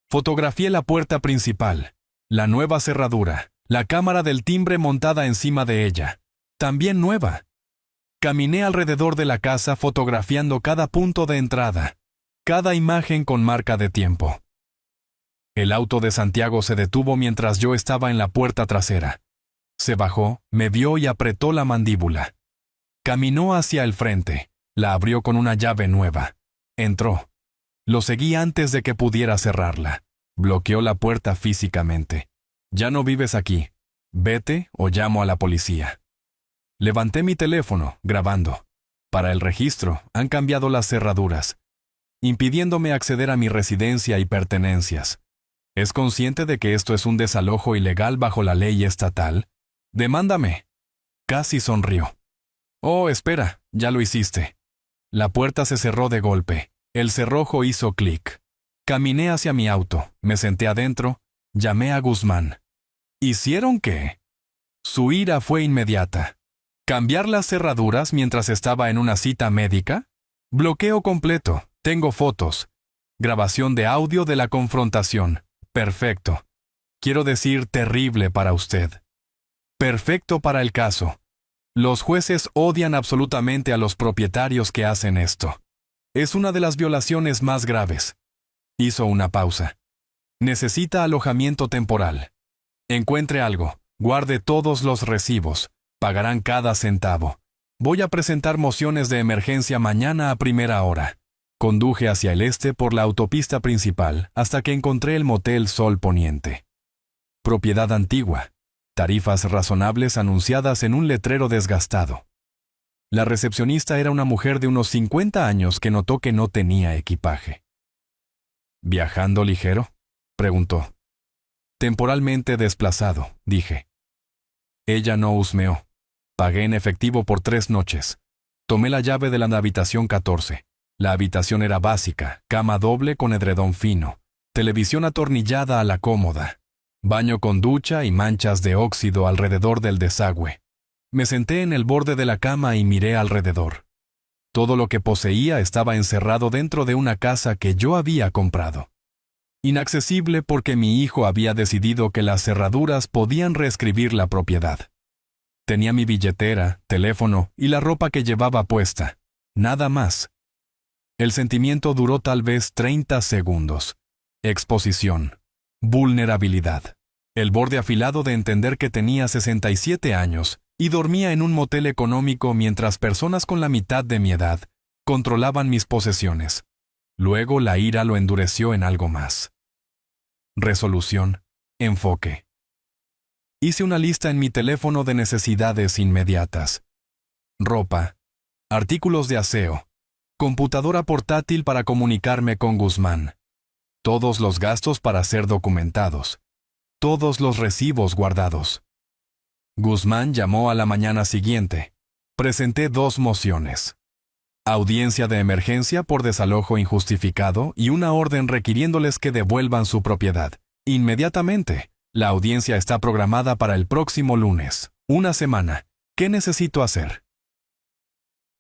Fotografié la puerta principal, la nueva cerradura, la cámara del timbre montada encima de ella, también nueva. Caminé alrededor de la casa fotografiando cada punto de entrada, cada imagen con marca de tiempo. El auto de Santiago se detuvo mientras yo estaba en la puerta trasera. Se bajó, me vio y apretó la mandíbula. Caminó hacia el frente, la abrió con una llave nueva. Entró. Lo seguí antes de que pudiera cerrarla. Bloqueó la puerta físicamente. Ya no vives aquí. Vete o llamo a la policía. Levanté mi teléfono, grabando. Para el registro, han cambiado las cerraduras, impidiéndome acceder a mi residencia y pertenencias. ¿Es consciente de que esto es un desalojo ilegal bajo la ley estatal? Demándame. Casi sonrió. Oh, espera, ya lo hiciste. La puerta se cerró de golpe. El cerrojo hizo clic. Caminé hacia mi auto, me senté adentro, llamé a Guzmán. ¿Hicieron qué? Su ira fue inmediata. ¿Cambiar las cerraduras mientras estaba en una cita médica? Bloqueo completo. Tengo fotos. Grabación de audio de la confrontación. Perfecto. Quiero decir, terrible para usted. Perfecto para el caso. Los jueces odian absolutamente a los propietarios que hacen esto. Es una de las violaciones más graves. Hizo una pausa. Necesita alojamiento temporal. Encuentre algo. Guarde todos los recibos. Pagarán cada centavo. Voy a presentar mociones de emergencia mañana a primera hora. Conduje hacia el este por la autopista principal hasta que encontré el motel Sol Poniente. Propiedad antigua. Tarifas razonables anunciadas en un letrero desgastado. La recepcionista era una mujer de unos 50 años que notó que no tenía equipaje. ¿Viajando ligero?, preguntó. Temporalmente desplazado, dije. Ella no husmeó. Pagué en efectivo por 3 noches. Tomé la llave de la habitación 14. La habitación era básica, cama doble con edredón fino, televisión atornillada a la cómoda, baño con ducha y manchas de óxido alrededor del desagüe. Me senté en el borde de la cama y miré alrededor. Todo lo que poseía estaba encerrado dentro de una casa que yo había comprado. Inaccesible porque mi hijo había decidido que las cerraduras podían reescribir la propiedad. Tenía mi billetera, teléfono y la ropa que llevaba puesta. Nada más. El sentimiento duró tal vez 30 segundos. Exposición. Vulnerabilidad. El borde afilado de entender que tenía 67 años y dormía en un motel económico mientras personas con la mitad de mi edad controlaban mis posesiones. Luego la ira lo endureció en algo más. Resolución. Enfoque. Hice una lista en mi teléfono de necesidades inmediatas. Ropa. Artículos de aseo. Computadora portátil para comunicarme con Guzmán. Todos los gastos para ser documentados. Todos los recibos guardados. Guzmán llamó a la mañana siguiente. Presenté 2 mociones. Audiencia de emergencia por desalojo injustificado y una orden requiriéndoles que devuelvan su propiedad. Inmediatamente. La audiencia está programada para el próximo lunes. 1 semana. ¿Qué necesito hacer?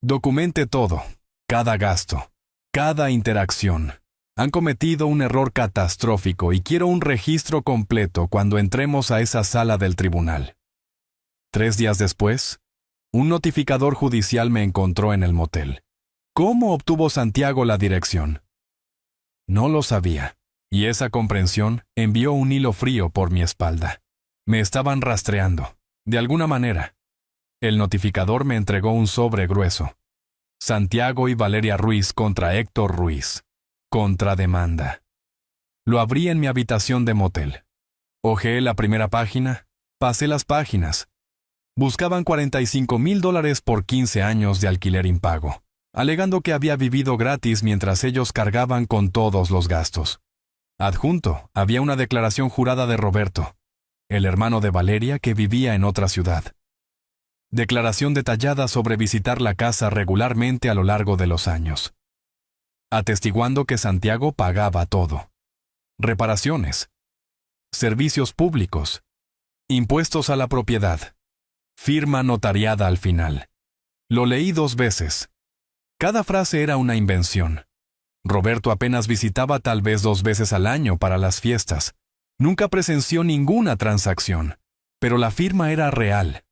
Documente todo. Cada gasto. Cada interacción. Han cometido un error catastrófico y quiero un registro completo cuando entremos a esa sala del tribunal. 3 días después, un notificador judicial me encontró en el motel. ¿Cómo obtuvo Santiago la dirección? No lo sabía, y esa comprensión envió un hilo frío por mi espalda. Me estaban rastreando, de alguna manera. El notificador me entregó un sobre grueso. Santiago y Valeria Ruiz contra Héctor Ruiz. Contrademanda. Lo abrí en mi habitación de motel. Hojeé la primera página, pasé las páginas. Buscaban $45,000 por 15 años de alquiler impago, alegando que había vivido gratis mientras ellos cargaban con todos los gastos. Adjunto, había una declaración jurada de Roberto, el hermano de Valeria que vivía en otra ciudad. Declaración detallada sobre visitar la casa regularmente a lo largo de los años. Atestiguando que Santiago pagaba todo. Reparaciones. Servicios públicos. Impuestos a la propiedad. Firma notariada al final. Lo leí 2 veces. Cada frase era una invención. Roberto apenas visitaba tal vez 2 veces al año para las fiestas. Nunca presenció ninguna transacción. Pero la firma era real.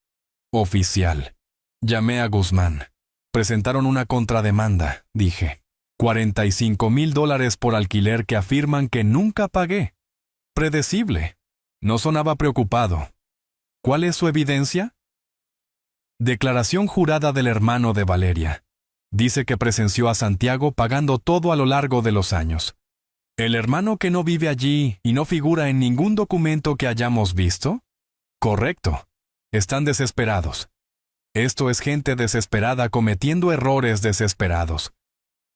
Oficial. Llamé a Guzmán. Presentaron una contrademanda, dije. $45,000 por alquiler que afirman que nunca pagué. Predecible. No sonaba preocupado. ¿Cuál es su evidencia? Declaración jurada del hermano de Valeria. Dice que presenció a Santiago pagando todo a lo largo de los años. ¿El hermano que no vive allí y no figura en ningún documento que hayamos visto? Correcto. Están desesperados. Esto es gente desesperada cometiendo errores desesperados.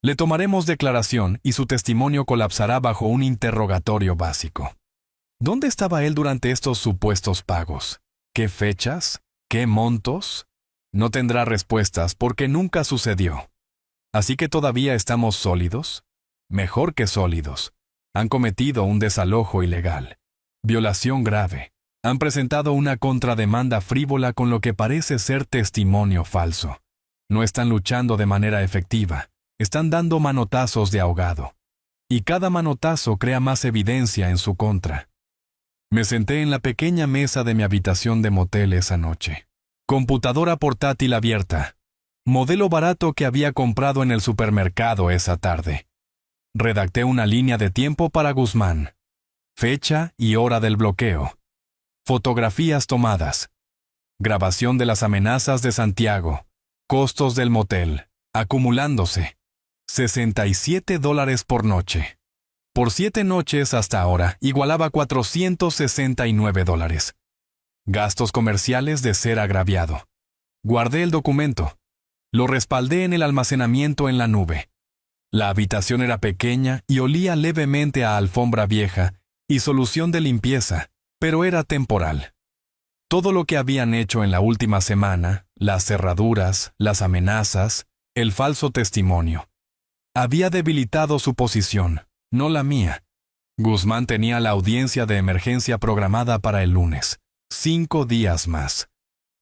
Le tomaremos declaración y su testimonio colapsará bajo un interrogatorio básico. ¿Dónde estaba él durante estos supuestos pagos? ¿Qué fechas? ¿Qué montos? No tendrá respuestas porque nunca sucedió. ¿Así que todavía estamos sólidos? mejor que sólidos. Han cometido un desalojo ilegal. Violación grave. Han presentado una contrademanda frívola con lo que parece ser testimonio falso. No están luchando de manera efectiva. Están dando manotazos de ahogado. Y cada manotazo crea más evidencia en su contra. Me senté en la pequeña mesa de mi habitación de motel esa noche. Computadora portátil abierta. Modelo barato que había comprado en el supermercado esa tarde. Redacté una línea de tiempo para Guzmán. Fecha y hora del bloqueo. Fotografías tomadas. Grabación de las amenazas de Santiago. Costos del motel. Acumulándose. $67 por noche. Por 7 noches hasta ahora igualaba $469. Gastos comerciales de ser agraviado. Guardé el documento. Lo respaldé en el almacenamiento en la nube. La habitación era pequeña y olía levemente a alfombra vieja y solución de limpieza, pero era temporal. Todo lo que habían hecho en la última semana, las cerraduras, las amenazas, el falso testimonio, había debilitado su posición, no la mía. Guzmán tenía la audiencia de emergencia programada para el lunes. 5 días más.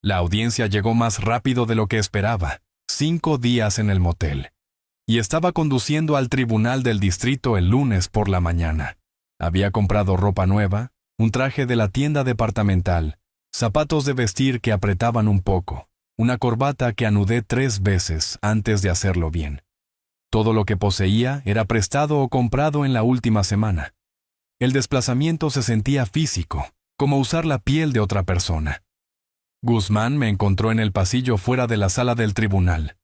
La audiencia llegó más rápido de lo que esperaba. 5 días en el motel. Y estaba conduciendo al tribunal del distrito el lunes por la mañana. Había comprado ropa nueva, un traje de la tienda departamental, zapatos de vestir que apretaban un poco, una corbata que anudé 3 veces antes de hacerlo bien. Todo lo que poseía era prestado o comprado en la última semana. El desplazamiento se sentía físico, como usar la piel de otra persona. Guzmán me encontró en el pasillo fuera de la sala del tribunal.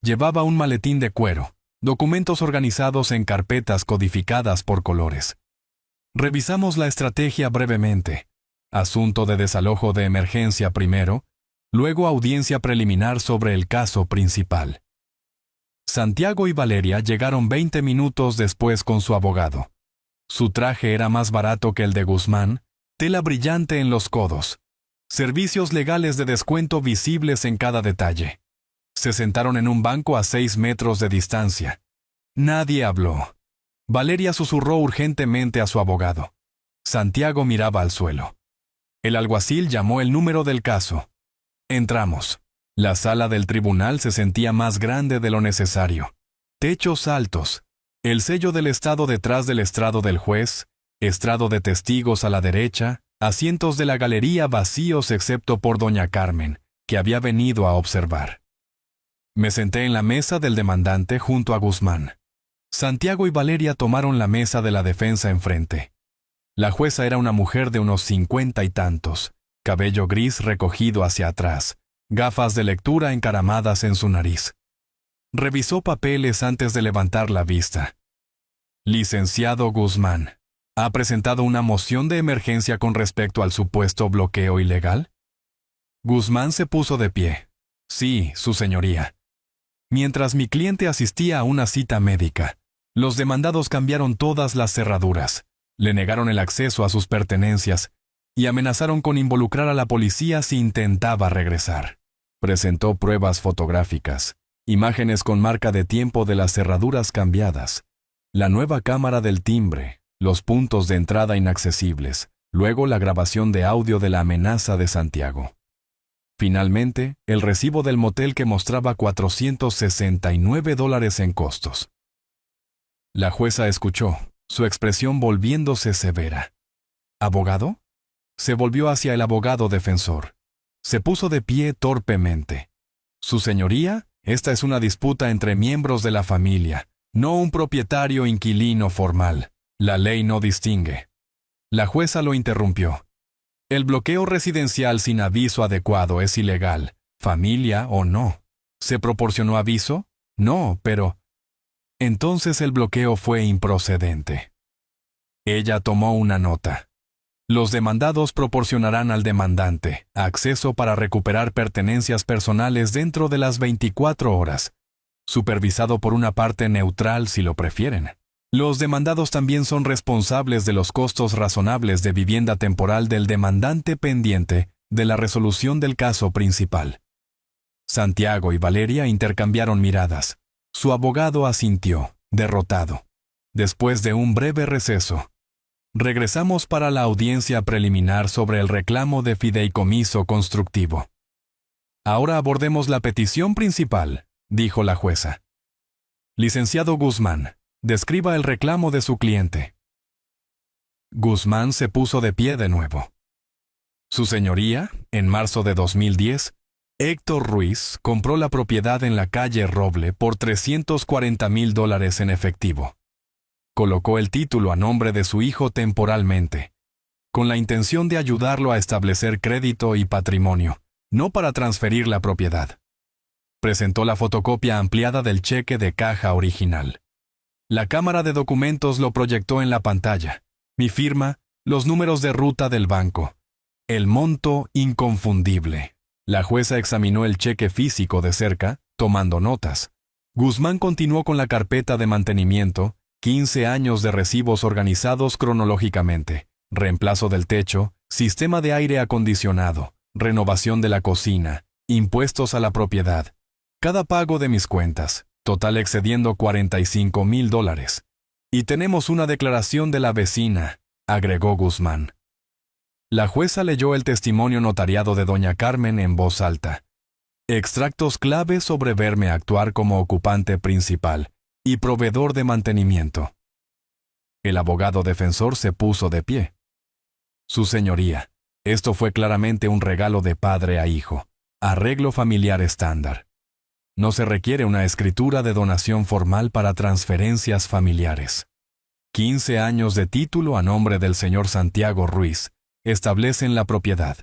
Llevaba un maletín de cuero, documentos organizados en carpetas codificadas por colores. Revisamos la estrategia brevemente. Asunto de desalojo de emergencia primero, luego audiencia preliminar sobre el caso principal. Santiago y Valeria llegaron 20 minutos después con su abogado. Su traje era más barato que el de Guzmán, tela brillante en los codos. Servicios legales de descuento visibles en cada detalle. Se sentaron en un banco a 6 metros de distancia. Nadie habló. Valeria susurró urgentemente a su abogado. Santiago miraba al suelo. El alguacil llamó el número del caso. Entramos. La sala del tribunal se sentía más grande de lo necesario. Techos altos. El sello del estado detrás del estrado del juez, estrado de testigos a la derecha, asientos de la galería vacíos excepto por doña Carmen, que había venido a observar. Me senté en la mesa del demandante junto a Guzmán. Santiago y Valeria tomaron la mesa de la defensa enfrente. La jueza era una mujer de unos 50 y tantos, cabello gris recogido hacia atrás, gafas de lectura encaramadas en su nariz. Revisó papeles antes de levantar la vista. Licenciado Guzmán, ¿ha presentado una moción de emergencia con respecto al supuesto bloqueo ilegal? Guzmán se puso de pie. Sí, su señoría. Mientras mi cliente asistía a una cita médica, los demandados cambiaron todas las cerraduras, le negaron el acceso a sus pertenencias y amenazaron con involucrar a la policía si intentaba regresar. Presentó pruebas fotográficas, imágenes con marca de tiempo de las cerraduras cambiadas, la nueva cámara del timbre, los puntos de entrada inaccesibles, luego la grabación de audio de la amenaza de Santiago. Finalmente, el recibo del motel que mostraba $469 en costos. La jueza escuchó, su expresión volviéndose severa. ¿Abogado? Se volvió hacia el abogado defensor. Se puso de pie torpemente. Su señoría, esta es una disputa entre miembros de la familia, no un propietario-inquilino formal. La ley no distingue. La jueza lo interrumpió. El bloqueo residencial sin aviso adecuado es ilegal, familia o no. ¿Se proporcionó aviso? No, pero... Entonces el bloqueo fue improcedente. Ella tomó una nota. Los demandados proporcionarán al demandante acceso para recuperar pertenencias personales dentro de las 24 horas, supervisado por una parte neutral si lo prefieren. Los demandados también son responsables de los costos razonables de vivienda temporal del demandante pendiente de la resolución del caso principal. Santiago y Valeria intercambiaron miradas. Su abogado asintió, derrotado. Después de un breve receso, regresamos para la audiencia preliminar sobre el reclamo de fideicomiso constructivo. Ahora abordemos la petición principal, dijo la jueza. Licenciado Guzmán, describa el reclamo de su cliente. Guzmán se puso de pie de nuevo. Su señoría, en marzo de 2010, Héctor Ruiz compró la propiedad en la calle Roble por $340,000 en efectivo. Colocó el título a nombre de su hijo temporalmente, con la intención de ayudarlo a establecer crédito y patrimonio, no para transferir la propiedad. Presentó la fotocopia ampliada del cheque de caja original. La cámara de documentos lo proyectó en la pantalla. Mi firma, los números de ruta del banco. El monto inconfundible. La jueza examinó el cheque físico de cerca, tomando notas. Guzmán continuó con la carpeta de mantenimiento, 15 años de recibos organizados cronológicamente, reemplazo del techo, sistema de aire acondicionado, renovación de la cocina, impuestos a la propiedad. Cada pago de mis cuentas, total excediendo $45,000. Y tenemos una declaración de la vecina, agregó Guzmán. La jueza leyó el testimonio notariado de doña Carmen en voz alta. Extractos clave sobre verme actuar como ocupante principal y proveedor de mantenimiento. El abogado defensor se puso de pie. Su señoría, esto fue claramente un regalo de padre a hijo, arreglo familiar estándar. No se requiere una escritura de donación formal para transferencias familiares. 15 años de título a nombre del señor Santiago Ruiz establecen la propiedad.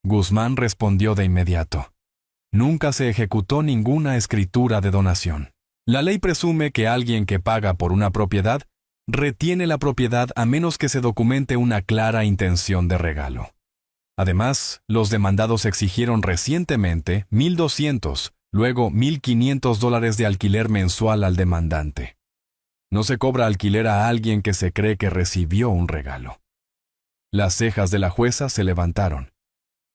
Guzmán respondió de inmediato. Nunca se ejecutó ninguna escritura de donación. La ley presume que alguien que paga por una propiedad retiene la propiedad a menos que se documente una clara intención de regalo. Además, los demandados exigieron recientemente $1,200, luego $1,500 de alquiler mensual al demandante. No se cobra alquiler a alguien que se cree que recibió un regalo. Las cejas de la jueza se levantaron.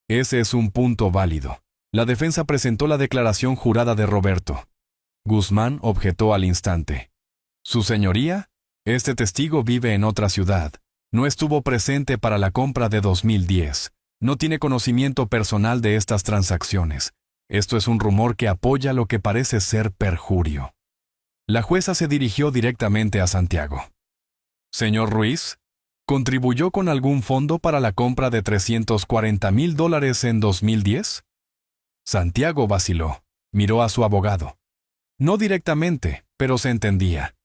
Ese es un punto válido. La defensa presentó la declaración jurada de Roberto. Guzmán objetó al instante. Su señoría, este testigo vive en otra ciudad. No estuvo presente para la compra de 2010. No tiene conocimiento personal de estas transacciones. Esto es un rumor que apoya lo que parece ser perjurio. La jueza se dirigió directamente a Santiago. Señor Ruiz, ¿contribuyó con algún fondo para la compra de $340,000 en 2010? Santiago vaciló. Miró a su abogado. No directamente, pero se entendía.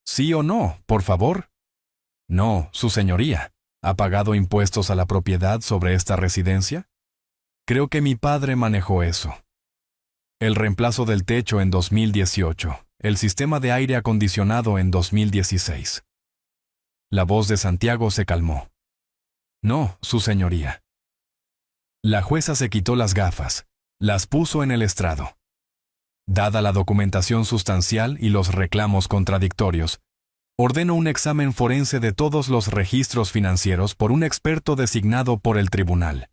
¿Sí o no, por favor? No, su señoría. ¿Ha pagado impuestos a la propiedad sobre esta residencia? Creo que mi padre manejó eso. El reemplazo del techo en 2018. El sistema de aire acondicionado en 2016. La voz de Santiago se calmó. No, su señoría. La jueza se quitó las gafas, las puso en el estrado. Dada la documentación sustancial y los reclamos contradictorios, ordeno un examen forense de todos los registros financieros por un experto designado por el tribunal.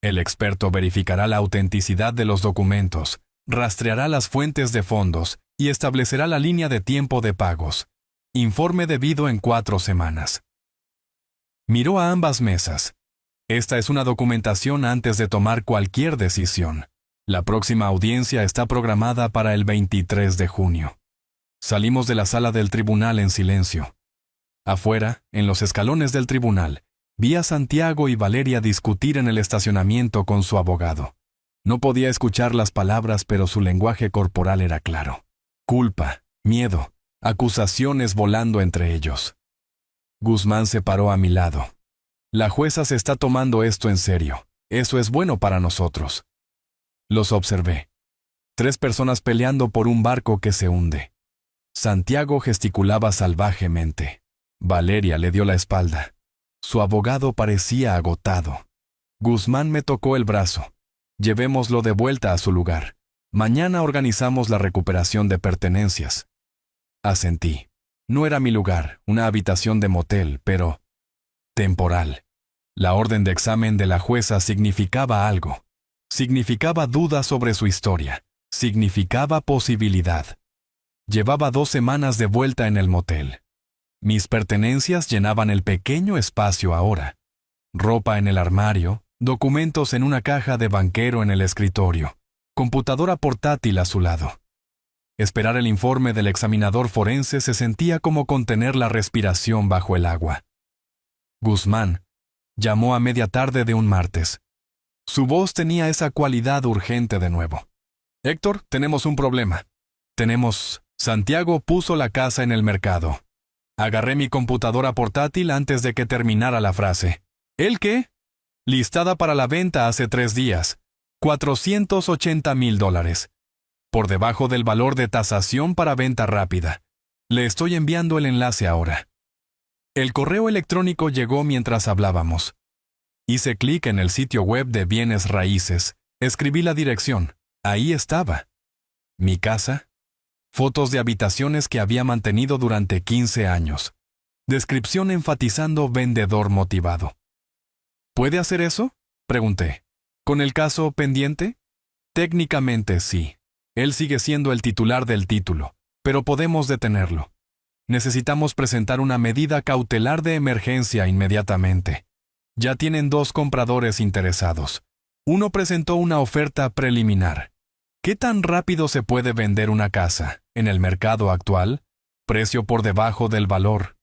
El experto verificará la autenticidad de los documentos, rastreará las fuentes de fondos y establecerá la línea de tiempo de pagos. Informe debido en 4 semanas. Miró a ambas mesas. Esta es una documentación antes de tomar cualquier decisión. La próxima audiencia está programada para el 23 de junio. Salimos de la sala del tribunal en silencio. Afuera, en los escalones del tribunal, vi a Santiago y Valeria discutir en el estacionamiento con su abogado. No podía escuchar las palabras, pero su lenguaje corporal era claro. Culpa, miedo, acusaciones volando entre ellos. Guzmán se paró a mi lado. La jueza se está tomando esto en serio. Eso es bueno para nosotros. Los observé. 3 personas peleando por un barco que se hunde. Santiago gesticulaba salvajemente. Valeria le dio la espalda. Su abogado parecía agotado. Guzmán me tocó el brazo. Llevémoslo de vuelta a su lugar. Mañana organizamos la recuperación de pertenencias. Asentí. No era mi lugar, una habitación de motel, pero temporal. La orden de examen de la jueza significaba algo. Significaba duda sobre su historia. Significaba posibilidad. Llevaba 2 semanas de vuelta en el motel. Mis pertenencias llenaban el pequeño espacio ahora. Ropa en el armario, documentos en una caja de banquero en el escritorio, computadora portátil a su lado. Esperar el informe del examinador forense se sentía como contener la respiración bajo el agua. Guzmán llamó a media tarde de un martes. Su voz tenía esa cualidad urgente de nuevo. Héctor, tenemos un problema. Santiago puso la casa en el mercado. Agarré mi computadora portátil antes de que terminara la frase. ¿El qué? Listada para la venta hace 3 días. $480,000. Por debajo del valor de tasación para venta rápida. Le estoy enviando el enlace ahora. El correo electrónico llegó mientras hablábamos. Hice clic en el sitio web de bienes raíces. Escribí la dirección. Ahí estaba. Mi casa. Fotos de habitaciones que había mantenido durante 15 años. Descripción enfatizando vendedor motivado. ¿Puede hacer eso? Pregunté. ¿Con el caso pendiente? Técnicamente sí. Él sigue siendo el titular del título, pero podemos detenerlo. Necesitamos presentar una medida cautelar de emergencia inmediatamente. Ya tienen 2 compradores interesados. Uno presentó una oferta preliminar. ¿Qué tan rápido se puede vender una casa en el mercado actual? Precio por debajo del valor.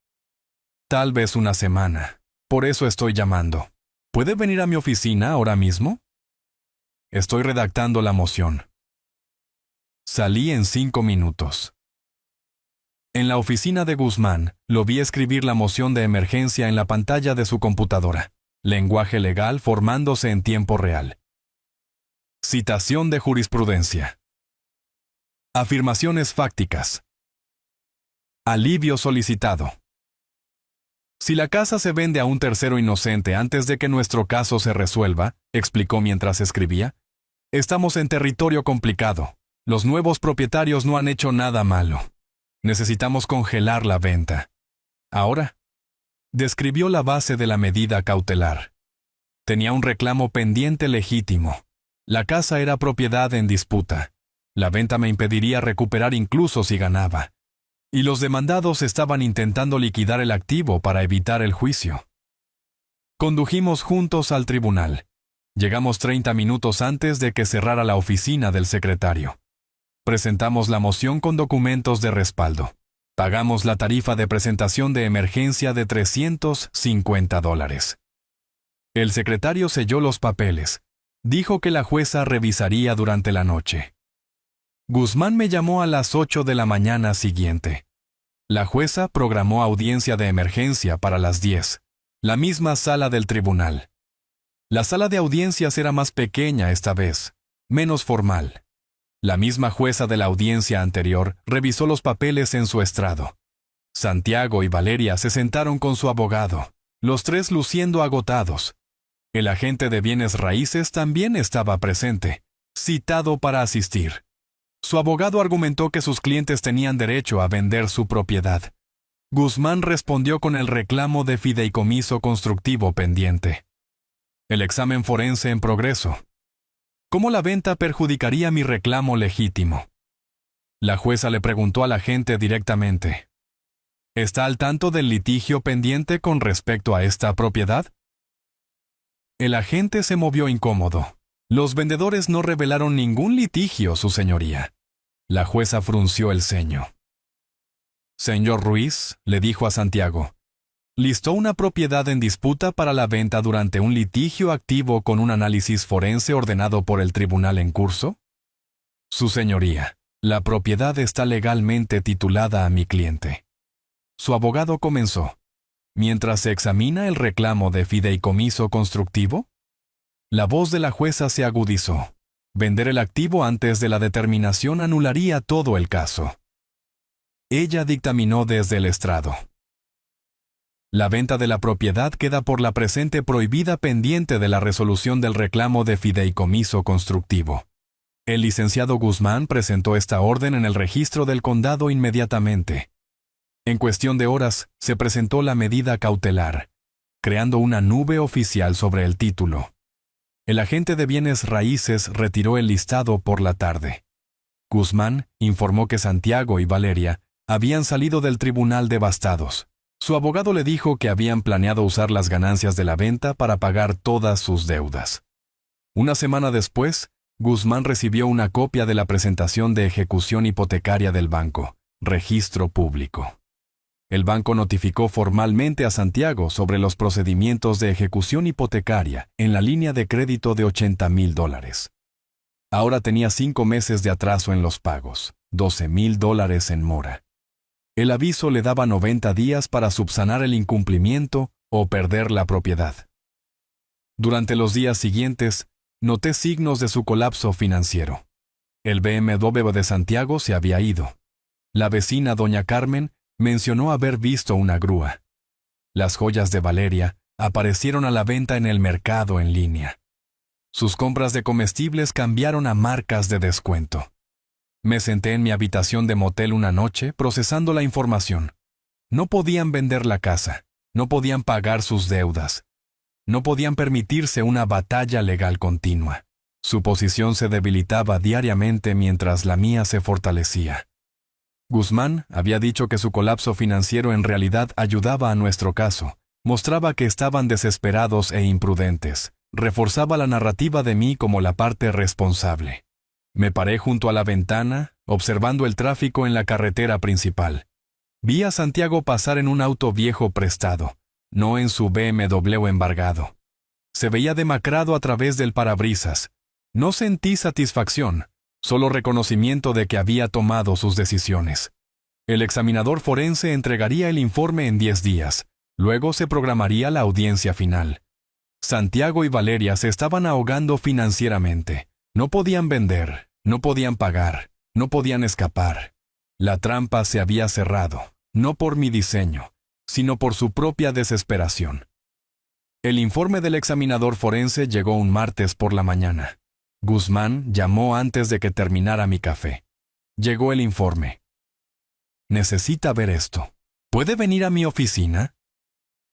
Tal vez una semana. Por eso estoy llamando. ¿Puede venir a mi oficina ahora mismo? Estoy redactando la moción. Salí en 5 minutos. En la oficina de Guzmán, lo vi escribir la moción de emergencia en la pantalla de su computadora. Lenguaje legal formándose en tiempo real. Citación de jurisprudencia. Afirmaciones fácticas. Alivio solicitado. Si la casa se vende a un tercero inocente antes de que nuestro caso se resuelva, explicó mientras escribía, estamos en territorio complicado. Los nuevos propietarios no han hecho nada malo. Necesitamos congelar la venta. Ahora, describió la base de la medida cautelar. Tenía un reclamo pendiente legítimo. La casa era propiedad en disputa. La venta me impediría recuperar incluso si ganaba. Y los demandados estaban intentando liquidar el activo para evitar el juicio. Condujimos juntos al tribunal. Llegamos 30 minutos antes de que cerrara la oficina del secretario. Presentamos la moción con documentos de respaldo. Pagamos la tarifa de presentación de emergencia de $350. El secretario selló los papeles. Dijo que la jueza revisaría durante la noche. Guzmán me llamó a las 8 de la mañana siguiente. La jueza programó audiencia de emergencia para las 10, la misma sala del tribunal. La sala de audiencias era más pequeña esta vez, menos formal. La misma jueza de la audiencia anterior revisó los papeles en su estrado. Santiago y Valeria se sentaron con su abogado, los 3 luciendo agotados. El agente de bienes raíces también estaba presente, citado para asistir. Su abogado argumentó que sus clientes tenían derecho a vender su propiedad. Guzmán respondió con el reclamo de fideicomiso constructivo pendiente. El examen forense en progreso. ¿Cómo la venta perjudicaría mi reclamo legítimo? La jueza le preguntó al agente directamente. ¿Está al tanto del litigio pendiente con respecto a esta propiedad? El agente se movió incómodo. Los vendedores no revelaron ningún litigio, su señoría. La jueza frunció el ceño. Señor Ruiz, le dijo a Santiago, ¿listó una propiedad en disputa para la venta durante un litigio activo con un análisis forense ordenado por el tribunal en curso? Su señoría, la propiedad está legalmente titulada a mi cliente. Su abogado comenzó. ¿Mientras se examina el reclamo de fideicomiso constructivo? La voz de la jueza se agudizó. Vender el activo antes de la determinación anularía todo el caso. Ella dictaminó desde el estrado. La venta de la propiedad queda por la presente prohibida pendiente de la resolución del reclamo de fideicomiso constructivo. El licenciado Guzmán presentó esta orden en el registro del condado inmediatamente. En cuestión de horas, se presentó la medida cautelar, creando una nube oficial sobre el título. El agente de bienes raíces retiró el listado por la tarde. Guzmán informó que Santiago y Valeria habían salido del tribunal devastados. Su abogado le dijo que habían planeado usar las ganancias de la venta para pagar todas sus deudas. Una semana después, Guzmán recibió una copia de la presentación de ejecución hipotecaria del banco, registro público. El banco notificó formalmente a Santiago sobre los procedimientos de ejecución hipotecaria en la línea de crédito de $80,000. Ahora tenía 5 meses de atraso en los pagos, $12,000 en mora. El aviso le daba 90 días para subsanar el incumplimiento o perder la propiedad. Durante los días siguientes, noté signos de su colapso financiero. El BMW de Santiago se había ido. La vecina doña Carmen mencionó haber visto una grúa. Las joyas de Valeria aparecieron a la venta en el mercado en línea. Sus compras de comestibles cambiaron a marcas de descuento. Me senté en mi habitación de motel una noche procesando la información. No podían vender la casa, no podían pagar sus deudas, no podían permitirse una batalla legal continua. Su posición se debilitaba diariamente mientras la mía se fortalecía. Guzmán había dicho que su colapso financiero en realidad ayudaba a nuestro caso, mostraba que estaban desesperados e imprudentes, reforzaba la narrativa de mí como la parte responsable. Me paré junto a la ventana, observando el tráfico en la carretera principal. Vi a Santiago pasar en un auto viejo prestado, no en su BMW embargado. Se veía demacrado a través del parabrisas. No sentí satisfacción, solo reconocimiento de que había tomado sus decisiones. El examinador forense entregaría el informe en 10 días. Luego se programaría la audiencia final. Santiago y Valeria se estaban ahogando financieramente. No podían vender, no podían pagar, no podían escapar. La trampa se había cerrado, no por mi diseño, sino por su propia desesperación. El informe del examinador forense llegó un martes por la mañana. Guzmán llamó antes de que terminara mi café. Llegó el informe. Necesita ver esto. ¿Puede venir a mi oficina?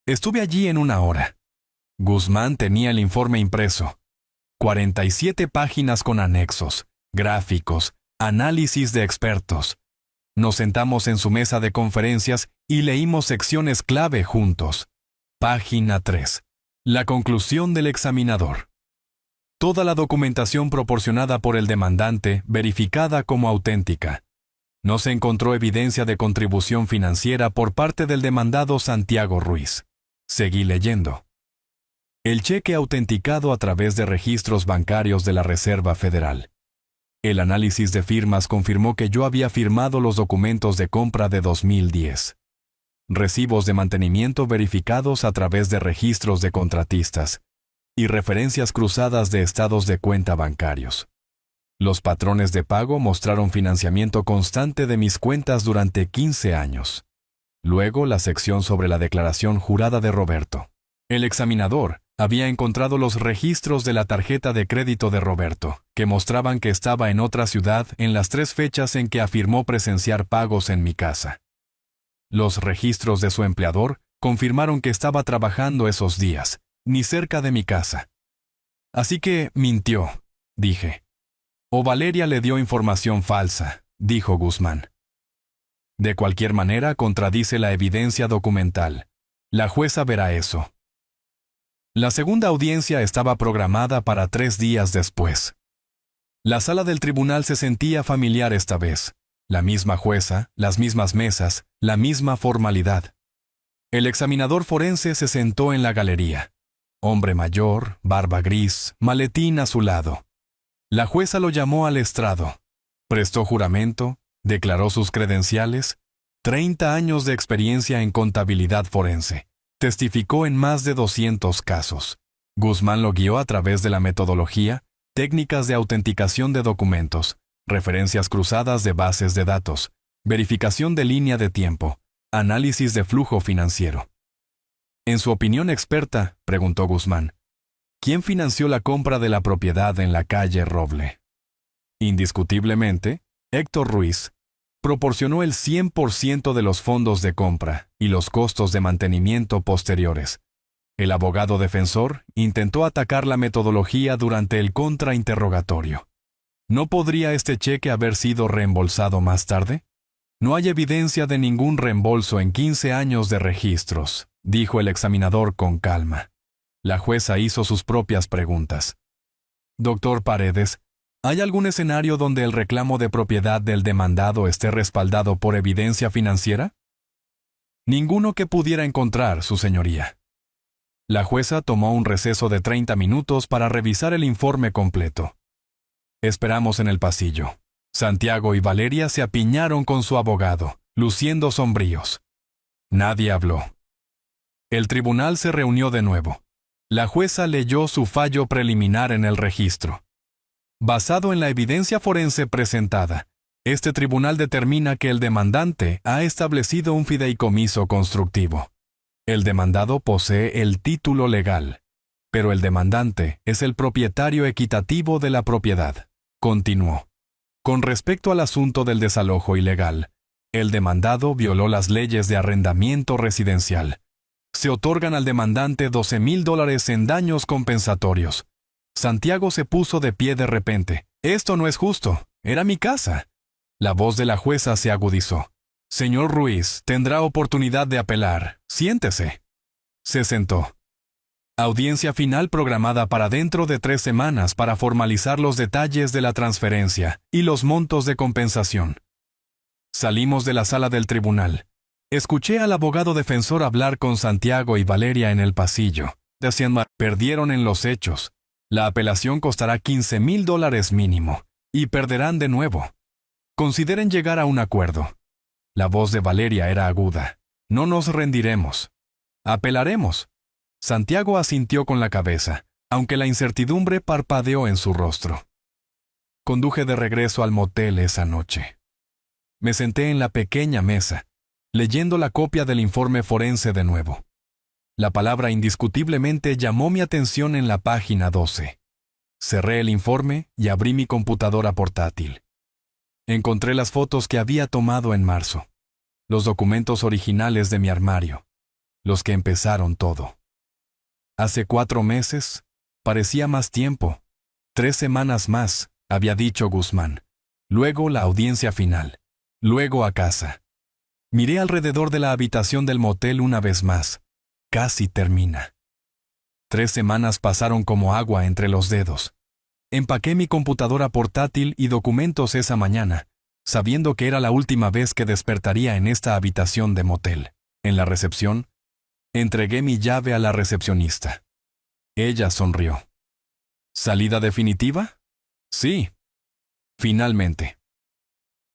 Estuve allí en 1 hora. Guzmán tenía el informe impreso. 47 páginas con anexos, gráficos, análisis de expertos. Nos sentamos en su mesa de conferencias y leímos secciones clave juntos. Página 3. La conclusión del examinador. Toda la documentación proporcionada por el demandante verificada como auténtica. No se encontró evidencia de contribución financiera por parte del demandado Santiago Ruiz. Seguí leyendo. El cheque autenticado a través de registros bancarios de la Reserva Federal. El análisis de firmas confirmó que yo había firmado los documentos de compra de 2010. Recibos de mantenimiento verificados a través de registros de contratistas y referencias cruzadas de estados de cuenta bancarios. Los patrones de pago mostraron financiamiento constante de mis cuentas durante 15 años. Luego, la sección sobre la declaración jurada de Roberto. El examinador había encontrado los registros de la tarjeta de crédito de Roberto, que mostraban que estaba en otra ciudad en las 3 fechas en que afirmó presenciar pagos en mi casa. Los registros de su empleador confirmaron que estaba trabajando esos días, ni cerca de mi casa. Así que mintió, dije. O Valeria le dio información falsa, dijo Guzmán. De cualquier manera, contradice la evidencia documental. La jueza verá eso. La segunda audiencia estaba programada para 3 días después. La sala del tribunal se sentía familiar esta vez. La misma jueza, las mismas mesas, la misma formalidad. El examinador forense se sentó en la galería. Hombre mayor, barba gris, maletín a su lado. La jueza lo llamó al estrado. Prestó juramento, declaró sus credenciales, 30 años de experiencia en contabilidad forense. Testificó en más de 200 casos. Guzmán lo guió a través de la metodología, técnicas de autenticación de documentos, referencias cruzadas de bases de datos, verificación de línea de tiempo, análisis de flujo financiero. En su opinión experta, preguntó Guzmán, ¿quién financió la compra de la propiedad en la calle Roble? Indiscutiblemente, Héctor Ruiz proporcionó el 100% de los fondos de compra y los costos de mantenimiento posteriores. El abogado defensor intentó atacar la metodología durante el contrainterrogatorio. ¿No podría este cheque haber sido reembolsado más tarde? No hay evidencia de ningún reembolso en 15 años de registros, dijo el examinador con calma. La jueza hizo sus propias preguntas. Doctor Paredes, ¿hay algún escenario donde el reclamo de propiedad del demandado esté respaldado por evidencia financiera? Ninguno que pudiera encontrar, su señoría. La jueza tomó un receso de 30 minutos para revisar el informe completo. Esperamos en el pasillo. Santiago y Valeria se apiñaron con su abogado, luciendo sombríos. Nadie habló. El tribunal se reunió de nuevo. La jueza leyó su fallo preliminar en el registro. Basado en la evidencia forense presentada, este tribunal determina que el demandante ha establecido un fideicomiso constructivo. El demandado posee el título legal, pero el demandante es el propietario equitativo de la propiedad. Continuó. Con respecto al asunto del desalojo ilegal, el demandado violó las leyes de arrendamiento residencial. Se otorgan al demandante $12,000 en daños compensatorios. Santiago se puso de pie de repente. Esto no es justo. Era mi casa. La voz de la jueza se agudizó. Señor Ruiz, tendrá oportunidad de apelar. Siéntese. Se sentó. Audiencia final programada para dentro de 3 semanas para formalizar los detalles de la transferencia y los montos de compensación. Salimos de la sala del tribunal. Escuché al abogado defensor hablar con Santiago y Valeria en el pasillo. Decían, perdieron en los hechos. La apelación costará $15,000 mínimo, y perderán de nuevo. Consideren llegar a un acuerdo. La voz de Valeria era aguda. No nos rendiremos. Apelaremos. Santiago asintió con la cabeza, aunque la incertidumbre parpadeó en su rostro. Conduje de regreso al motel esa noche. Me senté en la pequeña mesa, leyendo la copia del informe forense de nuevo. La palabra indiscutiblemente llamó mi atención en la página 12. Cerré el informe y abrí mi computadora portátil. Encontré las fotos que había tomado en marzo, los documentos originales de mi armario, los que empezaron todo. Hace 4 meses, parecía más tiempo, 3 semanas más, había dicho Guzmán. Luego la audiencia final, luego a casa. Miré alrededor de la habitación del motel una vez más. Casi termina. 3 semanas pasaron como agua entre los dedos. Empaqué mi computadora portátil y documentos esa mañana, sabiendo que era la última vez que despertaría en esta habitación de motel. En la recepción, entregué mi llave a la recepcionista. Ella sonrió. ¿Salida definitiva? Sí. Finalmente.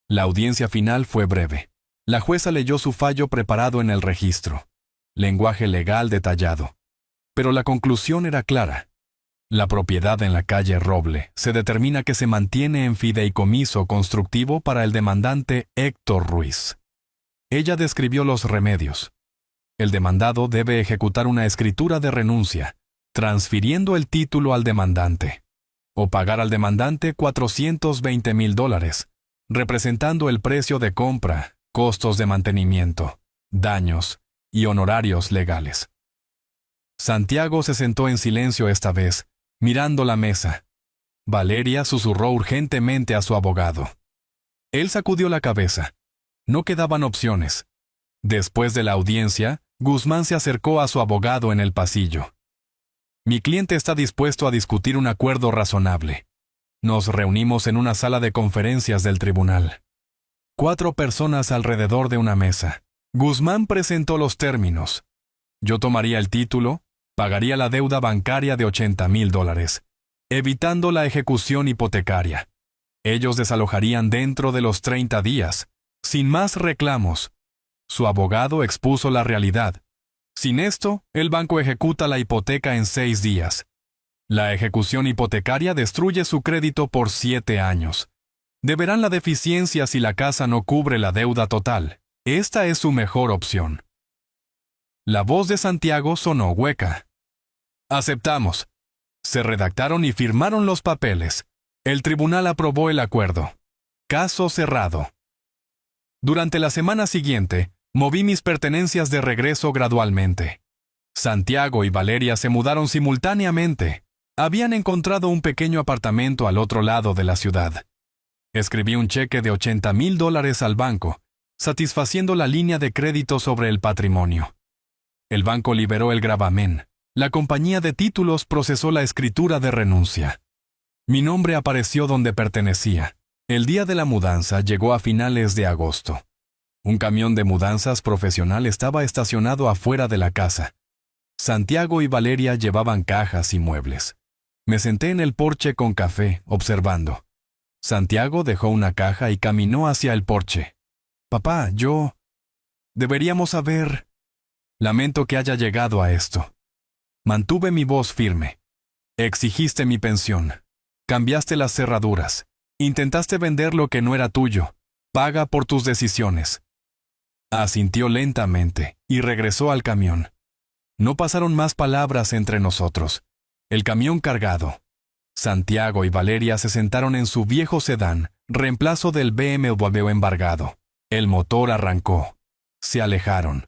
La audiencia final fue breve. La jueza leyó su fallo preparado en el registro. Lenguaje legal detallado. Pero la conclusión era clara. La propiedad en la calle Roble se determina que se mantiene en fideicomiso constructivo para el demandante Héctor Ruiz. Ella describió los remedios. El demandado debe ejecutar una escritura de renuncia, transfiriendo el título al demandante, o pagar al demandante $420,000, representando el precio de compra, costos de mantenimiento, daños y honorarios legales. Santiago se sentó en silencio esta vez, mirando la mesa. Valeria susurró urgentemente a su abogado. Él sacudió la cabeza. No quedaban opciones. Después de la audiencia, Guzmán se acercó a su abogado en el pasillo. Mi cliente está dispuesto a discutir un acuerdo razonable. Nos reunimos en una sala de conferencias del tribunal. 4 personas alrededor de una mesa. Guzmán presentó los términos. Yo tomaría el título, pagaría la deuda bancaria de $80,000, evitando la ejecución hipotecaria. Ellos desalojarían dentro de los 30 días, sin más reclamos. Su abogado expuso la realidad. Sin esto, el banco ejecuta la hipoteca en 6 días. La ejecución hipotecaria destruye su crédito por 7 años. Deberán la deficiencia si la casa no cubre la deuda total. Esta es su mejor opción. La voz de Santiago sonó hueca. Aceptamos. Se redactaron y firmaron los papeles. El tribunal aprobó el acuerdo. Caso cerrado. Durante la semana siguiente, moví mis pertenencias de regreso gradualmente. Santiago y Valeria se mudaron simultáneamente. Habían encontrado un pequeño apartamento al otro lado de la ciudad. Escribí un cheque de $80,000 al banco satisfaciendo la línea de crédito sobre el patrimonio. El banco liberó el gravamen. La compañía de títulos procesó la escritura de renuncia. Mi nombre apareció donde pertenecía. El día de la mudanza llegó a finales de agosto. Un camión de mudanzas profesional estaba estacionado afuera de la casa. Santiago y Valeria llevaban cajas y muebles. Me senté en el porche con café, observando. Santiago dejó una caja y caminó hacia el porche. Papá, deberíamos haber... Lamento que haya llegado a esto. Mantuve mi voz firme. Exigiste mi pensión. Cambiaste las cerraduras. Intentaste vender lo que no era tuyo. Paga por tus decisiones. Asintió lentamente y regresó al camión. No pasaron más palabras entre nosotros. El camión cargado. Santiago y Valeria se sentaron en su viejo sedán, reemplazo del BMW embargado. El motor arrancó. Se alejaron.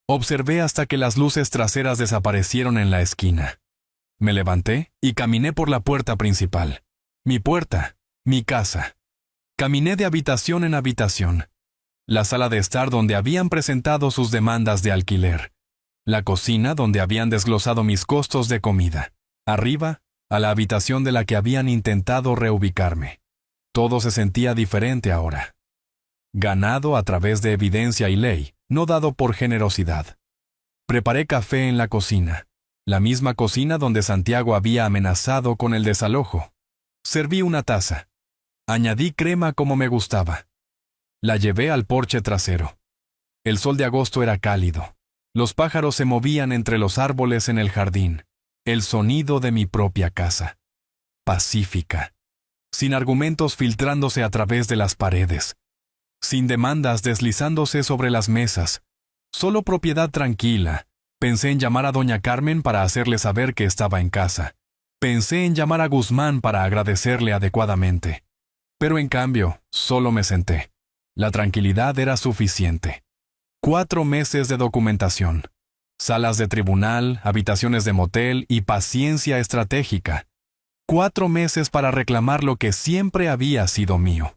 Observé hasta que las luces traseras desaparecieron en la esquina. Me levanté y caminé por la puerta principal. Mi puerta, mi casa. Caminé de habitación en habitación. La sala de estar donde habían presentado sus demandas de alquiler. La cocina donde habían desglosado mis costos de comida. Arriba, a la habitación de la que habían intentado reubicarme. Todo se sentía diferente ahora. Ganado a través de evidencia y ley, no dado por generosidad. Preparé café en la cocina, la misma cocina donde Santiago había amenazado con el desalojo. Serví una taza. Añadí crema como me gustaba. La llevé al porche trasero. El sol de agosto era cálido. Los pájaros se movían entre los árboles en el jardín. El sonido de mi propia casa. Pacífica. Sin argumentos filtrándose a través de las paredes. Sin demandas deslizándose sobre las mesas. Solo propiedad tranquila. Pensé en llamar a doña Carmen para hacerle saber que estaba en casa. Pensé en llamar a Guzmán para agradecerle adecuadamente. Pero en cambio, solo me senté. La tranquilidad era suficiente. 4 meses de documentación. Salas de tribunal, habitaciones de motel y paciencia estratégica. 4 meses para reclamar lo que siempre había sido mío.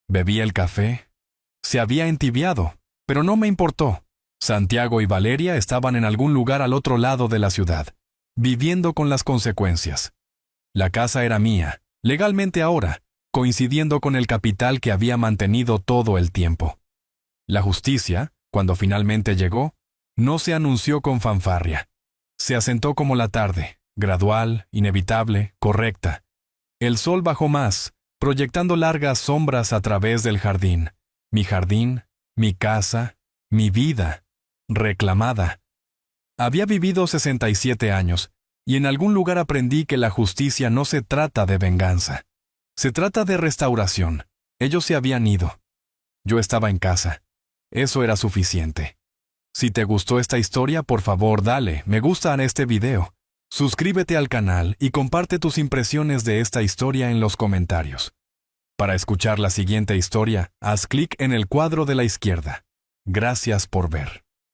Bebí el café. Se había entibiado, pero no me importó. Santiago y Valeria estaban en algún lugar al otro lado de la ciudad, viviendo con las consecuencias. La casa era mía, legalmente ahora, coincidiendo con el capital que había mantenido todo el tiempo. La justicia, cuando finalmente llegó, no se anunció con fanfarria. Se asentó como la tarde, gradual, inevitable, correcta. El sol bajó más, proyectando largas sombras a través del jardín. Mi casa, mi vida, reclamada. Había vivido 67 años, y en algún lugar aprendí que la justicia no se trata de venganza. Se trata de restauración. Ellos se habían ido. Yo estaba en casa. Eso era suficiente. Si te gustó esta historia, por favor dale me gusta a este video. Suscríbete al canal y comparte tus impresiones de esta historia en los comentarios. Para escuchar la siguiente historia, haz clic en el cuadro de la izquierda. Gracias por ver.